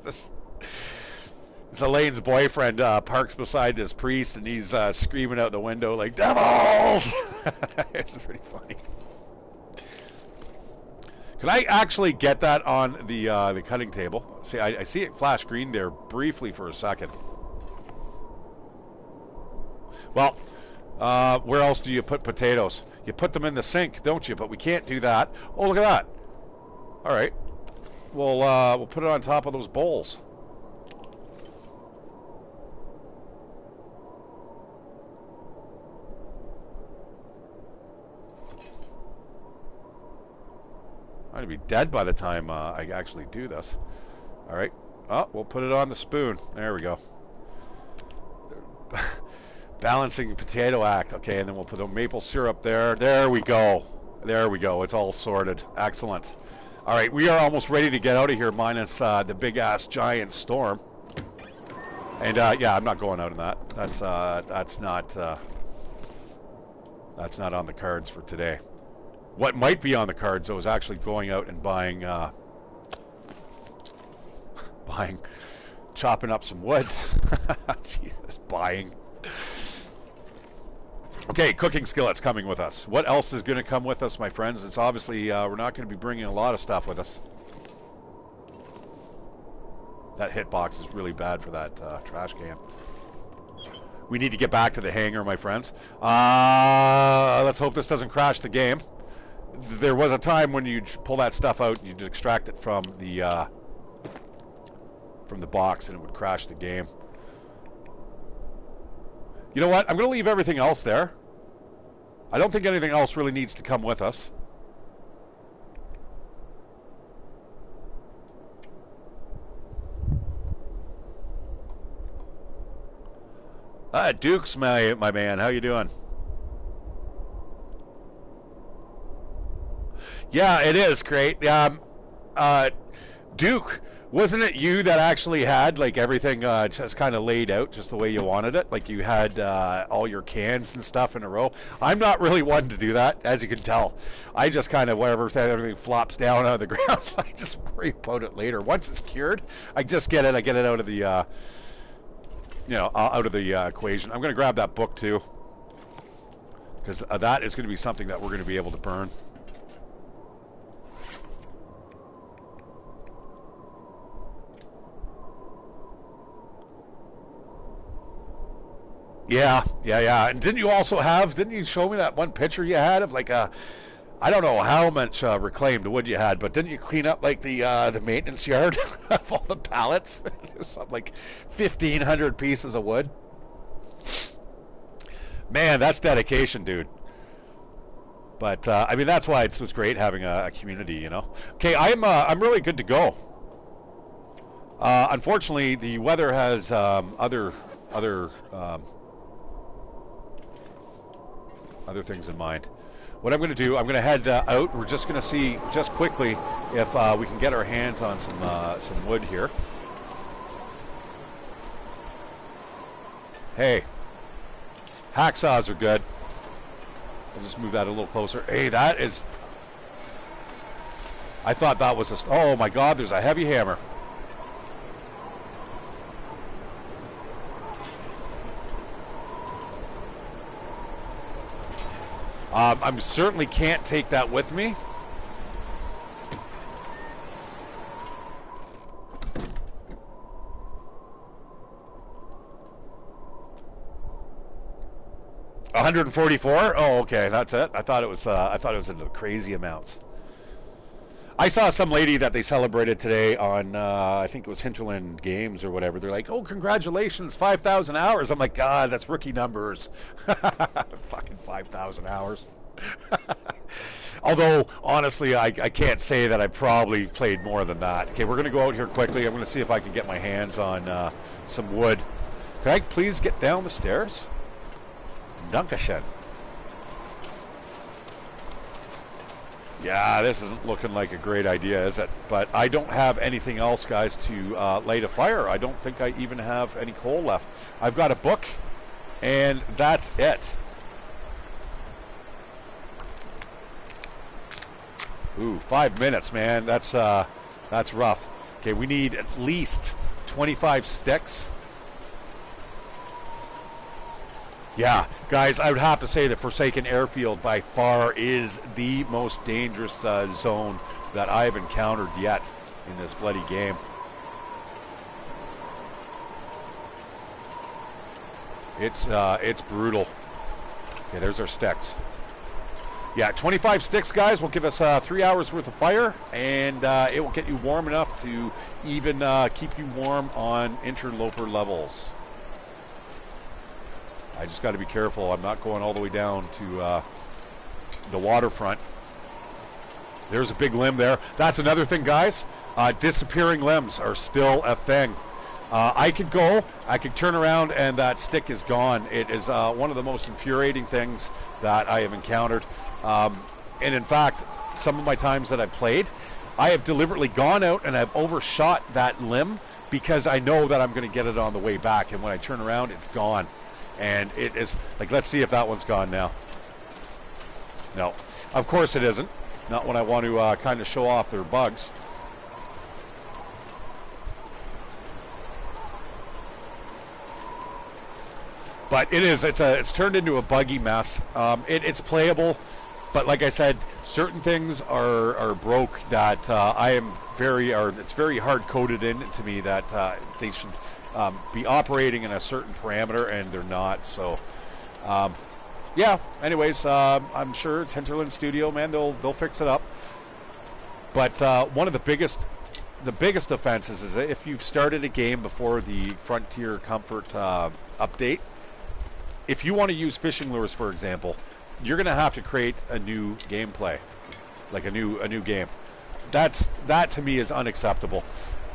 A: It's Elaine's boyfriend parks beside this priest, and he's screaming out the window like, "Devils!" It's pretty funny. Can I actually get that on the cutting table? See, I see it flash green there briefly for a second. Well, where else do you put potatoes? You put them in the sink, don't you? But we can't do that. Oh, look at that. All right. We'll put it on top of those bowls. I'm going to be dead by the time I actually do this. All right. Oh, we'll put it on the spoon. There we go. Balancing potato act. Okay, and then we'll put the maple syrup there. There we go. There we go. It's all sorted. Excellent. All right, we are almost ready to get out of here, minus the big-ass giant storm. And yeah, I'm not going out in that. That's not on the cards for today. What might be on the cards, though, is actually going out and buying, chopping up some wood. Jesus, buying. Okay, cooking skillets coming with us. What else is going to come with us, my friends? It's obviously, we're not going to be bringing a lot of stuff with us. That hitbox is really bad for that trash can. We need to get back to the hangar, my friends. Let's hope this doesn't crash the game. There was a time when you'd pull that stuff out, you'd extract it from the box, and it would crash the game. You know what? I'm going to leave everything else there. I don't think anything else really needs to come with us. Duke's my man. How you doing? Yeah, it is great. Duke, wasn't it you that actually had like everything just kind of laid out just the way you wanted it? Like you had all your cans and stuff in a row. I'm not really one to do that, as you can tell. I just kind of, wherever everything flops down on the ground, I just worry about it later. Once it's cured, I just get it. I get it out of the, out of the equation. I'm going to grab that book too, because that is going to be something that we're going to be able to burn. Yeah. And didn't you show me that one picture you had of like a I don't know how much reclaimed wood you had, but didn't you clean up like the maintenance yard of all the pallets? There's something like 1,500 pieces of wood. Man, that's dedication, dude. But I mean, that's why it's great having a community, you know. Okay, I'm really good to go. Unfortunately, the weather has other things in mind. What I'm going to do, I'm going to head out. We're just going to see just quickly if we can get our hands on some wood here. Hey, hacksaws are good. I'll just move that a little closer. Hey, that is... I thought that was a... Oh my God, there's a heavy hammer. I certainly can't take that with me. $144? Oh, okay, that's it. I thought it was in the crazy amounts. I saw some lady that they celebrated today on I think it was Hinterland Games or whatever. They're like, "Oh, congratulations, 5,000 hours." I'm like, "God, that's rookie numbers." Fucking 5,000 hours. Although, honestly, I can't say that I probably played more than that. Okay, we're going to go out here quickly. I'm going to see if I can get my hands on some wood. Can I please get down the stairs? Dankeschön. Yeah, this isn't looking like a great idea, is it? But I don't have anything else, guys, to light a fire. I don't think I even have any coal left. I've got a book, and that's it. Ooh, 5 minutes, man. That's rough. Okay, we need at least 25 sticks. Yeah, guys, I would have to say the Forsaken Airfield by far is the most dangerous zone that I've encountered yet in this bloody game. It's brutal. Okay, there's our sticks. Yeah, 25 sticks, guys, will give us 3 hours worth of fire, and it will get you warm enough to even keep you warm on interloper levels. I just got to be careful. I'm not going all the way down to the waterfront. There's a big limb there. That's another thing, guys. Disappearing limbs are still a thing. I could turn around, and that stick is gone. It is one of the most infuriating things that I have encountered. And in fact, some of my times that I've played, I have deliberately gone out and I've overshot that limb because I know that I'm going to get it on the way back. And when I turn around, it's gone. And it is, like, let's see if that one's gone now. No, of course it isn't. Not when I want to kind of show off their bugs. But it's turned into a buggy mess. It's playable, but like I said, certain things are broke that it's very hard coded into me that they should be operating in a certain parameter, and they're not. So, yeah. Anyways, I'm sure it's Hinterland Studio, man. They'll fix it up. But one of the biggest offenses is that if you've started a game before the Frontier Comfort update, if you want to use fishing lures, for example, you're going to have to create a new gameplay, like a new game. That to me is unacceptable.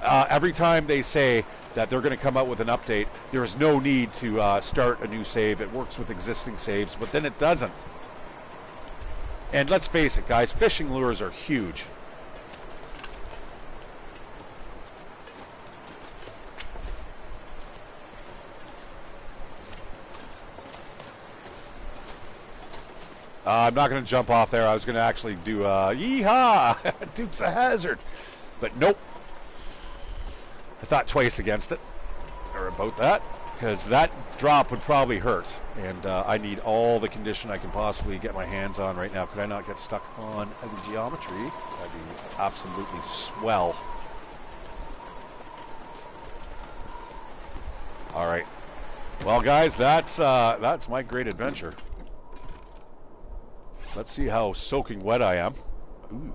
A: Every time they say that they're going to come out with an update, there is no need to start a new save. It works with existing saves, but then it doesn't. And let's face it, guys, fishing lures are huge. I'm not going to jump off there. I was going to actually do yeehaw, Dukes of Hazzard, but nope. I thought twice against it, or about that, because that drop would probably hurt, and I need all the condition I can possibly get my hands on right now. Could I not get stuck on the geometry? That'd be absolutely swell. All right. Well, guys, that's my great adventure. Let's see how soaking wet I am. Ooh.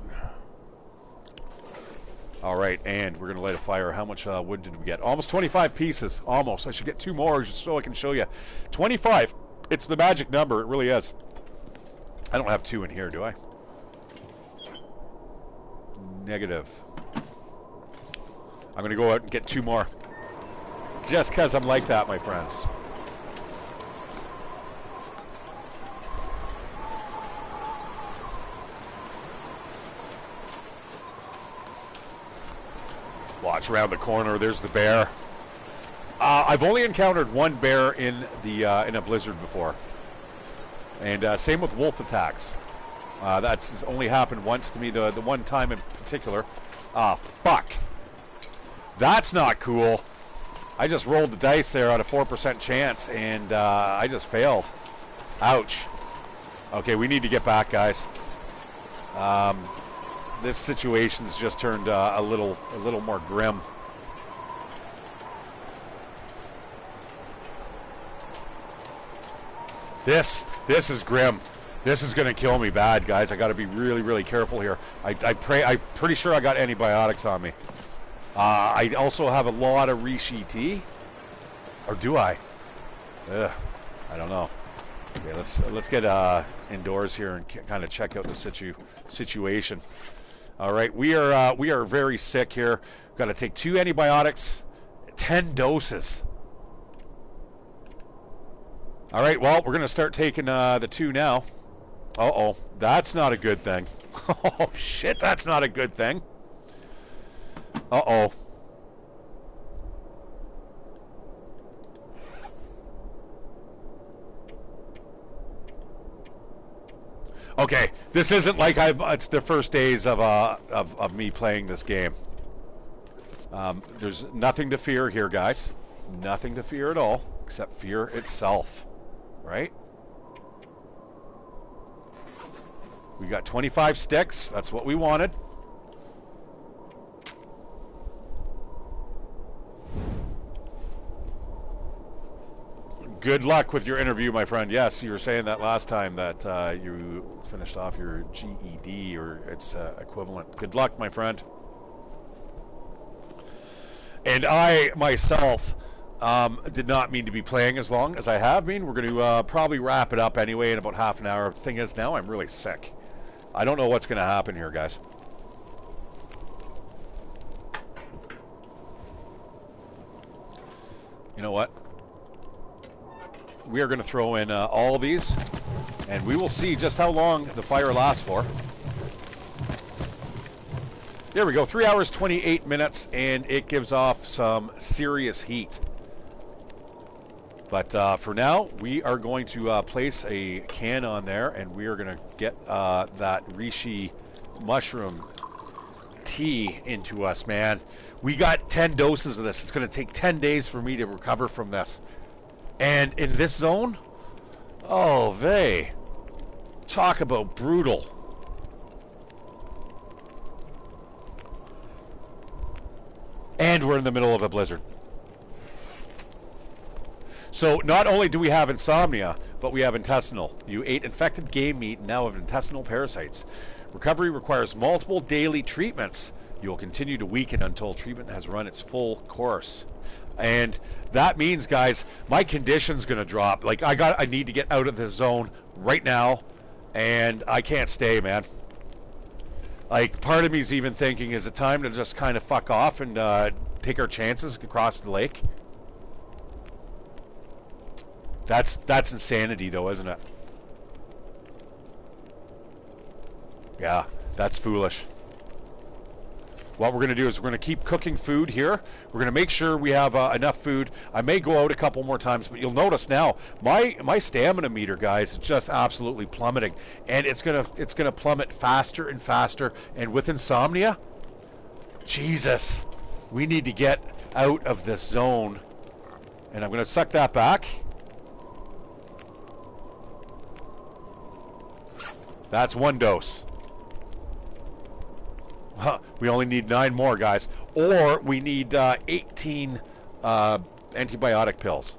A: All right, and we're going to light a fire. How much wood did we get? Almost 25 pieces. Almost. I should get 2 more just so I can show you. 25. It's the magic number. It really is. I don't have 2 in here, do I? Negative. I'm going to go out and get 2 more. Just because I'm like that, my friends. Watch around the corner. There's the bear. I've only encountered 1 bear in a blizzard before, and same with wolf attacks. That's only happened once to me. The one time in particular. Fuck. That's not cool. I just rolled the dice there at a 4% chance, and I just failed. Ouch. Okay, we need to get back, guys. This situation's just turned a little more grim. This is grim. This is gonna kill me bad, guys. I got to be really careful here. I'm pretty sure I got antibiotics on me. I also have a lot of Rishi tea, or do I? Ugh, I don't know. Okay, let's get indoors here and kind of check out the situation. All right, we are very sick here. Got to take 2 antibiotics, 10 doses. All right, well, we're gonna start taking the 2 now. Uh-oh, that's not a good thing. Oh shit, that's not a good thing. Uh-oh. Okay, this isn't like it's the first days of me playing this game. There's nothing to fear here, guys. Nothing to fear at all, except fear itself, right? We got 25 sticks. That's what we wanted. Good luck with your interview, my friend. Yes, you were saying that last time that you finished off your GED or its equivalent. Good luck, my friend. And I, myself, did not mean to be playing as long as I have been. We're going to probably wrap it up anyway in about half an hour. The thing is, now I'm really sick. I don't know what's going to happen here, guys. You know what? We are going to throw in all of these, and we will see just how long the fire lasts for. There we go, 3 hours, 28 minutes, and it gives off some serious heat. But for now, we are going to place a can on there, and we are going to get that reishi mushroom tea into us, man. We got 10 doses of this. It's going to take 10 days for me to recover from this. And in this zone, oh, vey. Talk about brutal. And we're in the middle of a blizzard. So not only do we have insomnia, but we have intestinal. You ate infected game meat and now have intestinal parasites. Recovery requires multiple daily treatments. You will continue to weaken until treatment has run its full course. And that means, guys, my condition's gonna drop. Like I need to get out of this zone right now, and I can't stay, man. Like part of me's even thinking, is it time to just kind of fuck off and take our chances across the lake? That's insanity, though, isn't it? Yeah, that's foolish. What we're going to do is we're going to keep cooking food here. We're going to make sure we have enough food. I may go out a couple more times, but you'll notice now my stamina meter, guys, is just absolutely plummeting, and it's gonna plummet faster and faster. And with insomnia, Jesus, we need to get out of this zone. And I'm going to suck that back. That's 1 dose. We only need 9 more, guys. Or we need 18 antibiotic pills.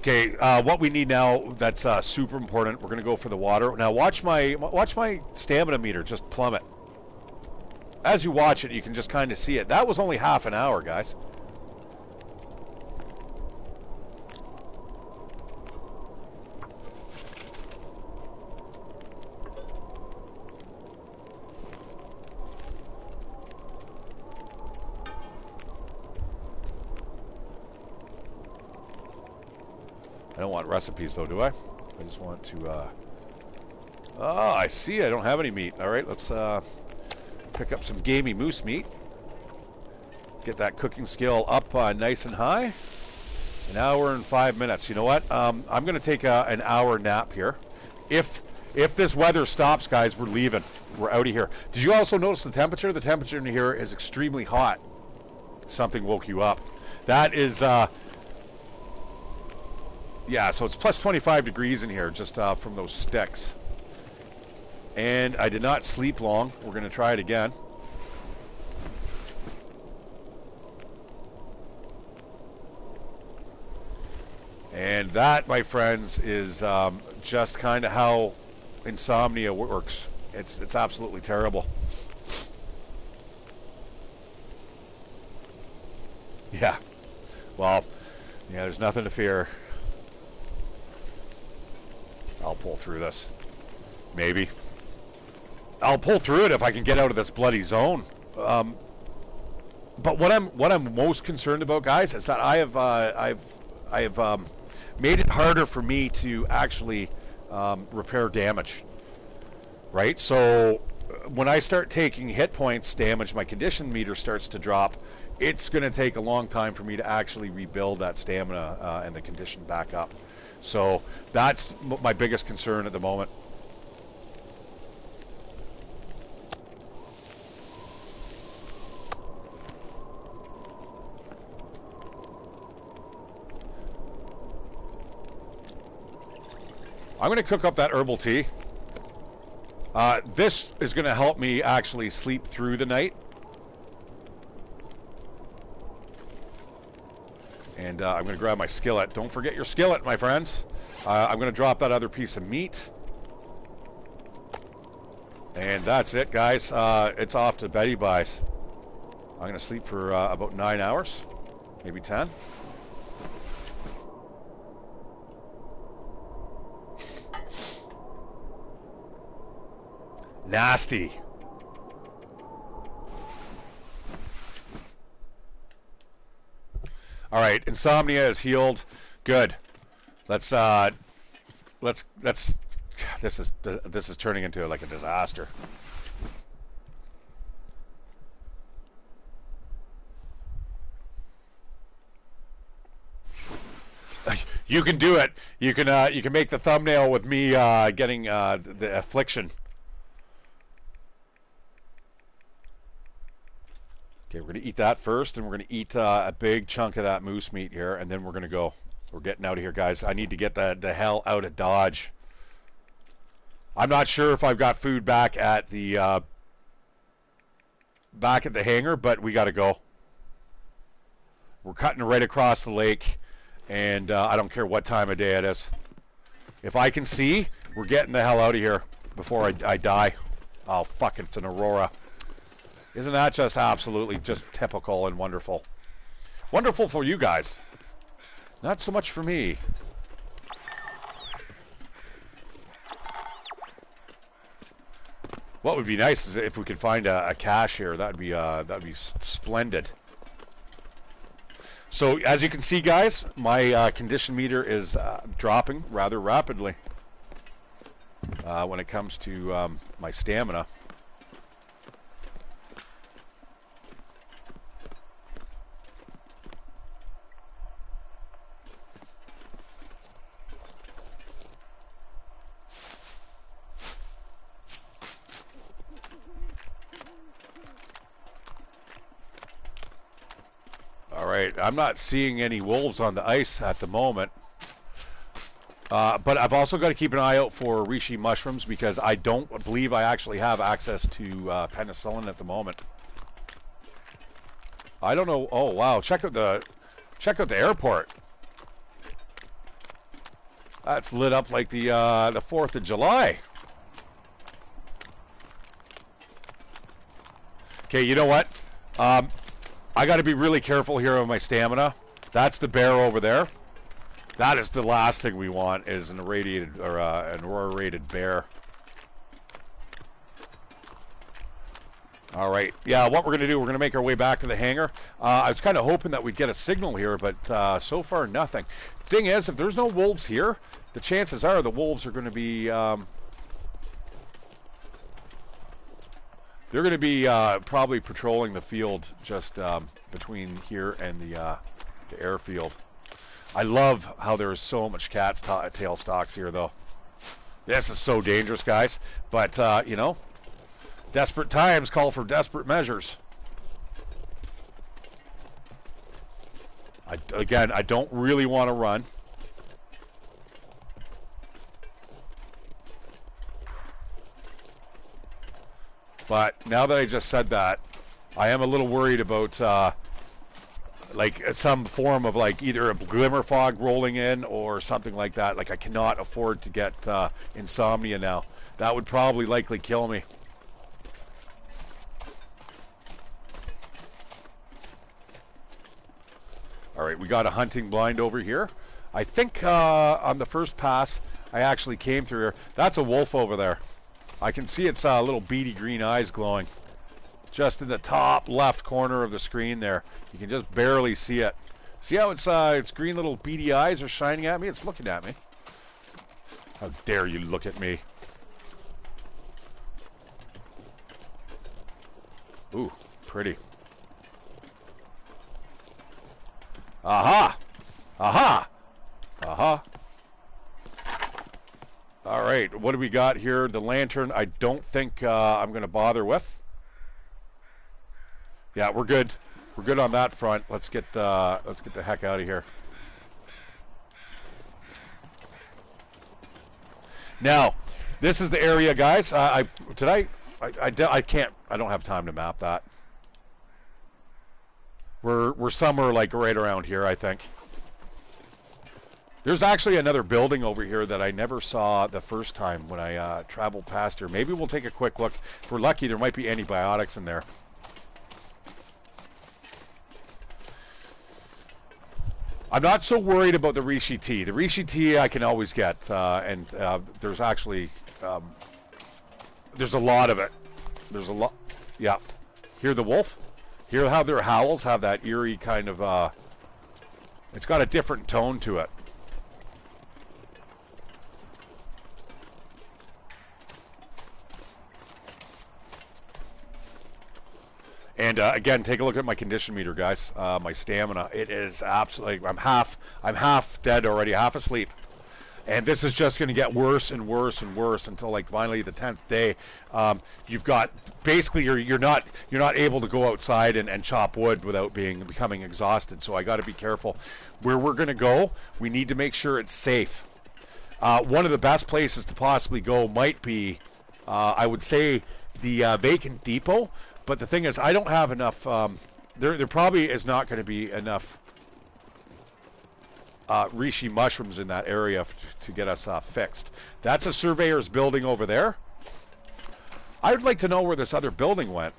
A: Okay, what we need now, that's super important. We're going to go for the water. Now watch my stamina meter just plummet. As you watch it, you can just kind of see it. That was only half an hour, guys. I don't want recipes though, do I? I just want to, oh, I see, I don't have any meat. All right, let's pick up some gamey moose meat. Get that cooking skill up nice and high. An hour and 5 minutes. You know what? I'm going to take an hour nap here. If this weather stops, guys, we're leaving. We're out of here. Did you also notice the temperature? The temperature in here is extremely hot. Something woke you up. That is... yeah, so it's plus 25 degrees in here just from those sticks. And I did not sleep long. We're going to try it again. And that, my friends, is just kind of how insomnia works. It's absolutely terrible. Yeah. Well, yeah, there's nothing to fear. I'll pull through this. Maybe. I'll pull through it if I can get out of this bloody zone. But what I'm most concerned about, guys, is that I have made it harder for me to actually repair damage. Right? So when I start taking hit points damage, my condition meter starts to drop. It's going to take a long time for me to actually rebuild that stamina and the condition back up. So that's my biggest concern at the moment. I'm going to cook up that herbal tea. This is going to help me actually sleep through the night. And I'm going to grab my skillet. Don't forget your skillet, my friends. I'm going to drop that other piece of meat. And that's it, guys. It's off to Betty Buys. I'm going to sleep for about 9 hours. Maybe 10. Nasty. All right, insomnia is healed. Good. Let's this is turning into like a disaster. You can do it. You can make the thumbnail with me getting the affliction. Okay, we're going to eat that first, and we're going to eat a big chunk of that moose meat here, and then we're going to go. We're getting out of here, guys. I need to get the hell out of Dodge. I'm not sure if I've got food back at the hangar, but we got to go. We're cutting right across the lake, and I don't care what time of day it is. If I can see, we're getting the hell out of here before I die. Oh, fuck, it's an Aurora. Isn't that just absolutely just typical and wonderful? Wonderful for you guys. Not so much for me. What would be nice is if we could find a cache here. That'd be splendid. So as you can see, guys, my condition meter is dropping rather rapidly when it comes to my stamina. I'm not seeing any wolves on the ice at the moment. But I've also got to keep an eye out for reishi mushrooms because I don't believe I actually have access to penicillin at the moment. I don't know. Oh wow! Check out the airport. That's lit up like the 4th of July. Okay, you know what? I got to be really careful here with my stamina. That's the bear over there. That is the last thing we want, is an irradiated or an aurora-rated bear. All right. Yeah, what we're going to do, we're going to make our way back to the hangar. I was kind of hoping that we'd get a signal here, but so far nothing. Thing is, if there's no wolves here, the chances are the wolves are going to be they're going to be probably patrolling the field just between here and the airfield. I love how there is so much cat's tail stocks here, though. This is so dangerous, guys. But, you know, desperate times call for desperate measures. Again, I don't really want to run. But now that I just said that, I am a little worried about like some form of like either a glimmer fog rolling in or something like that. Like I cannot afford to get insomnia now. That would probably likely kill me. All right, we got a hunting blind over here. I think on the first pass I actually came through here. That's a wolf over there. I can see its little beady green eyes glowing. Just in the top left corner of the screen there. You can just barely see it. See how its green little beady eyes are shining at me? It's looking at me. How dare you look at me. Ooh, pretty. Aha! Aha! Aha! All right, what do we got here? The lantern, I don't think I'm going to bother with. Yeah, we're good. We're good on that front. Let's get the heck out of here. Now, this is the area, guys. I don't have time to map that. We're somewhere like right around here, I think. There's actually another building over here that I never saw the first time when I traveled past here. Maybe we'll take a quick look. If we're lucky, there might be antibiotics in there. I'm not so worried about the Rishi tea. The Rishi tea I can always get, and there's actually there's a lot of it. There's a lot. Yeah. Hear the wolf? Hear how their howls have that eerie kind of. It's got a different tone to it. And again, take a look at my condition meter, guys. My stamina, it is absolutely. I'm half dead already, half asleep, and this is just going to get worse and worse and worse until like finally the 10th day. You've got basically you're not able to go outside and chop wood without becoming exhausted. So I got to be careful. Where we're going to go, we need to make sure it's safe. One of the best places to possibly go might be, I would say, the vacant depot. But the thing is, I don't have enough. There probably is not going to be enough reishi mushrooms in that area to get us fixed. That's a surveyor's building over there. I would like to know where this other building went.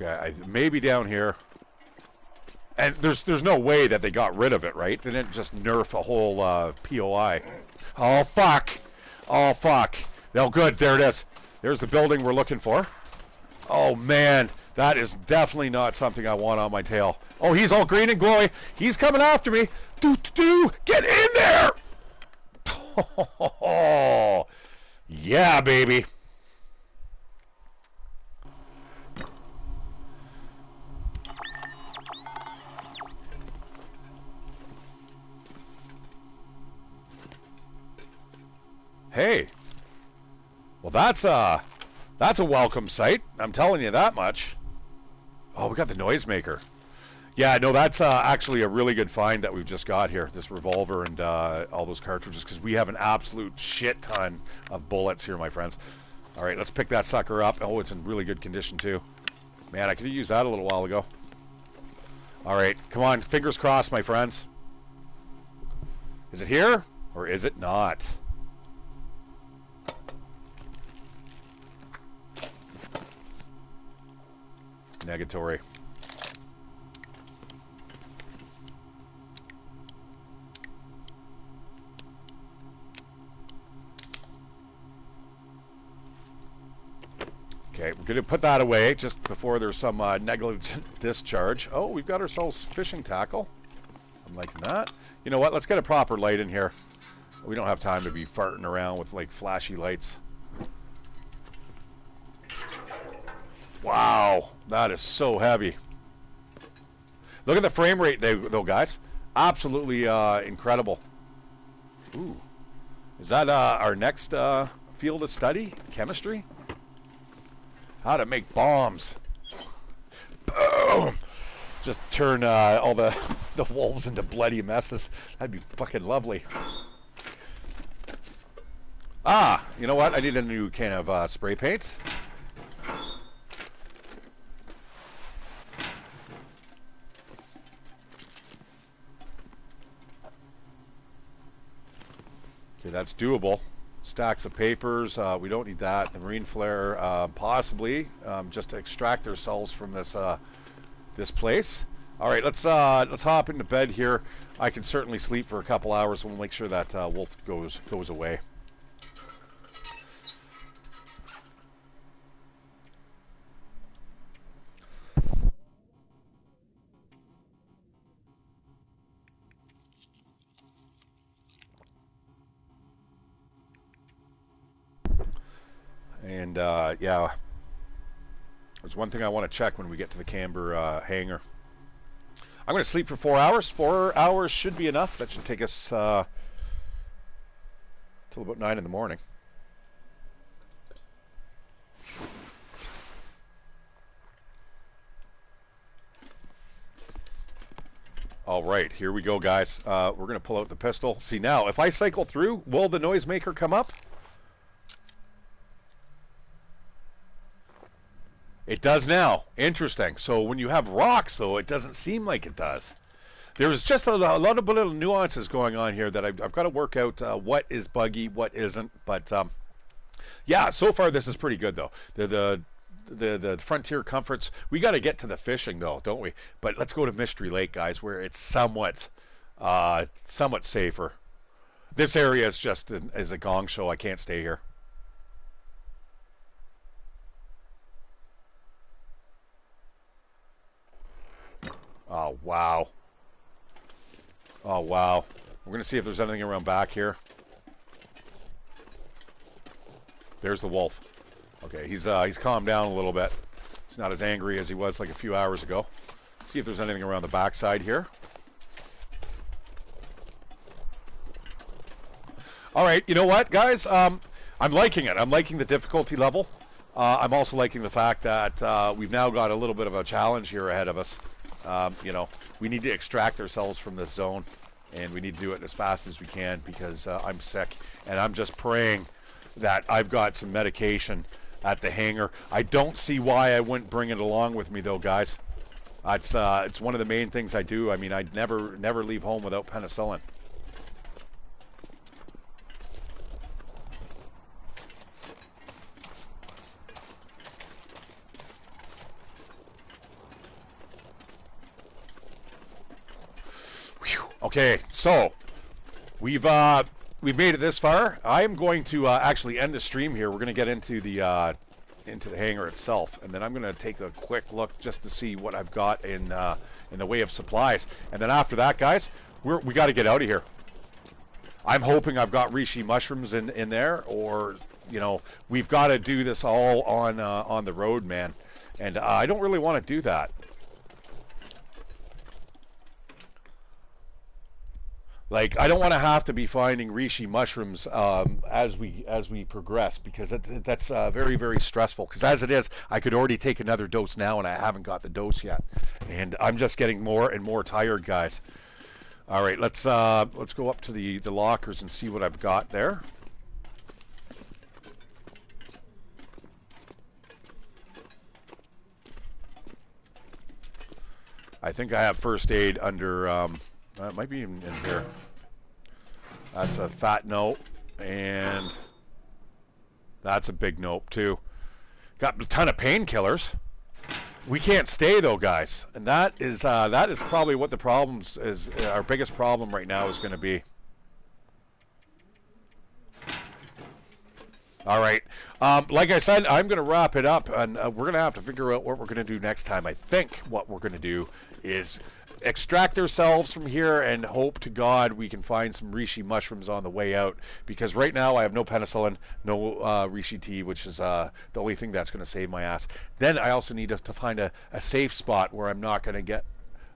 A: Okay, maybe down here. And there's no way that they got rid of it, right? They didn't just nerf a whole POI. Oh, fuck. Oh, fuck. No, good. There it is. There's the building we're looking for. Oh, man. That is definitely not something I want on my tail. Oh, he's all green and glowy. He's coming after me. Get in there! Oh, yeah, baby. Hey, well that's a welcome sight. I'm telling you that much. Oh, we got the noisemaker. Yeah, no, that's actually a really good find that we've just got here. This revolver and all those cartridges, because we have an absolute shit ton of bullets here, my friends. All right, let's pick that sucker up. Oh, it's in really good condition too. Man, I could have used that a little while ago. All right, come on, fingers crossed, my friends. Is it here or is it not? Negatory. Okay, we're going to put that away just before there's some negligent discharge. Oh, we've got ourselves fishing tackle. I'm liking that. You know what? Let's get a proper light in here. We don't have time to be farting around with like flashy lights. Wow, that is so heavy. Look at the frame rate though, guys. Absolutely incredible. Ooh. Is that our next field of study? Chemistry? How to make bombs. Boom! Just turn all the wolves into bloody messes. That'd be fucking lovely. Ah, you know what? I need a new can of spray paint. Okay, that's doable. Stacks of papers. We don't need that. The marine flare, possibly, just to extract ourselves from this this place. All right, let's hop into bed here. I can certainly sleep for a couple hours, and we'll make sure that wolf goes away. And yeah, there's one thing I want to check when we get to the Camber hangar. I'm going to sleep for 4 hours. 4 hours should be enough. That should take us till about 9 in the morning. All right, here we go, guys. We're going to pull out the pistol. See, now, if I cycle through, will the noisemaker come up? It does now. Interesting. So when you have rocks, though, it doesn't seem like it does. There's just a lot of little nuances going on here that I've got to work out what is buggy, what isn't. But yeah, so far this is pretty good, though. The Frontier Comforts. We got to get to the fishing, though, don't we? But let's go to Mystery Lake, guys, where it's somewhat safer. This area is just is a gong show. I can't stay here. Oh, wow. Oh, wow. We're going to see if there's anything around back here. There's the wolf. Okay, he's calmed down a little bit. He's not as angry as he was like a few hours ago. See if there's anything around the backside here. All right, you know what, guys? I'm liking it. I'm liking the difficulty level. I'm also liking the fact that we've now got a little bit of a challenge here ahead of us. You know, we need to extract ourselves from this zone, and we need to do it as fast as we can because I'm sick, and I'm just praying that I've got some medication at the hangar. I don't see why I wouldn't bring it along with me, though, guys. It's one of the main things I do. I mean, I'd never leave home without penicillin. Okay, so we've made it this far. I am going to actually end the stream here. We're going to get into the hangar itself, and then I'm going to take a quick look just to see what I've got in the way of supplies. And then after that, guys, we got to get out of here. I'm hoping I've got reishi mushrooms in there, or you know, we've got to do this all on the road, man. And I don't really want to do that. Like, I don't want to have to be finding reishi mushrooms as we progress, because that's very, very stressful. Because as it is, I could already take another dose now, and I haven't got the dose yet, and I'm just getting more and more tired, guys. All right, let's go up to the lockers and see what I've got there. I think I have first aid under. It might be in here. That's a fat note, and that's a big note too. Got a ton of painkillers. We can't stay though, guys, and that is probably what the problems is. Our biggest problem right now is going to be. All right. Like I said, I'm going to wrap it up, and we're going to have to figure out what we're going to do next time. I think what we're going to do is extract ourselves from here and hope to God we can find some reishi mushrooms on the way out, because right now I have no penicillin, no reishi tea, which is the only thing that's going to save my ass. Then I also need to find a safe spot where I'm not going to get,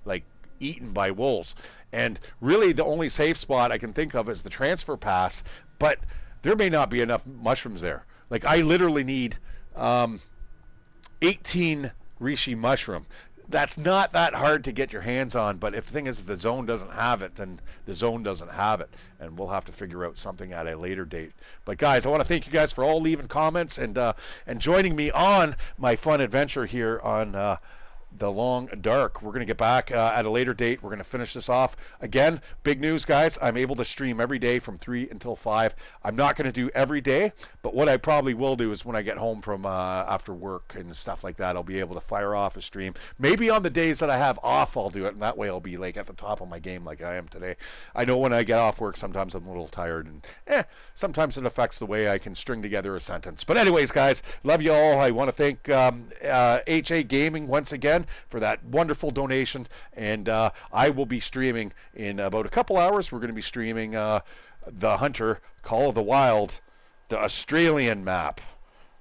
A: like, eaten by wolves. And really the only safe spot I can think of is the transfer pass, but there may not be enough mushrooms there. Like, I literally need 18 reishi mushroom. That's not that hard to get your hands on, but if the thing is, if the zone doesn't have it, then the zone doesn't have it, and we'll have to figure out something at a later date. But guys, I want to thank you guys for all leaving comments and joining me on my fun adventure here on the Long Dark. We're going to get back at a later date. We're going to finish this off. Again, big news, guys. I'm able to stream every day from 3 until 5. I'm not going to do every day, but what I probably will do is when I get home from after work and stuff like that, I'll be able to fire off a stream. Maybe on the days that I have off, I'll do it, and that way I'll be like at the top of my game like I am today. I know when I get off work, sometimes I'm a little tired, and sometimes it affects the way I can string together a sentence. But anyways, guys, love you all. I want to thank HA Gaming once again for that wonderful donation, and I will be streaming in about a couple hours. We're going to be streaming The Hunter, Call of the Wild, the Australian map.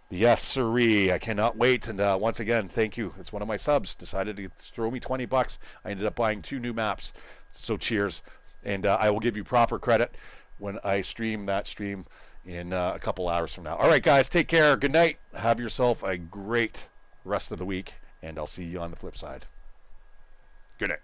A: Yes, sirree. I cannot wait. And once again, thank you. It's one of my subs. Decided to throw me 20 bucks. I ended up buying 2 new maps. So cheers. And I will give you proper credit when I stream that stream in a couple hours from now. All right, guys, take care. Good night. Have yourself a great rest of the week, and I'll see you on the flip side. Good night.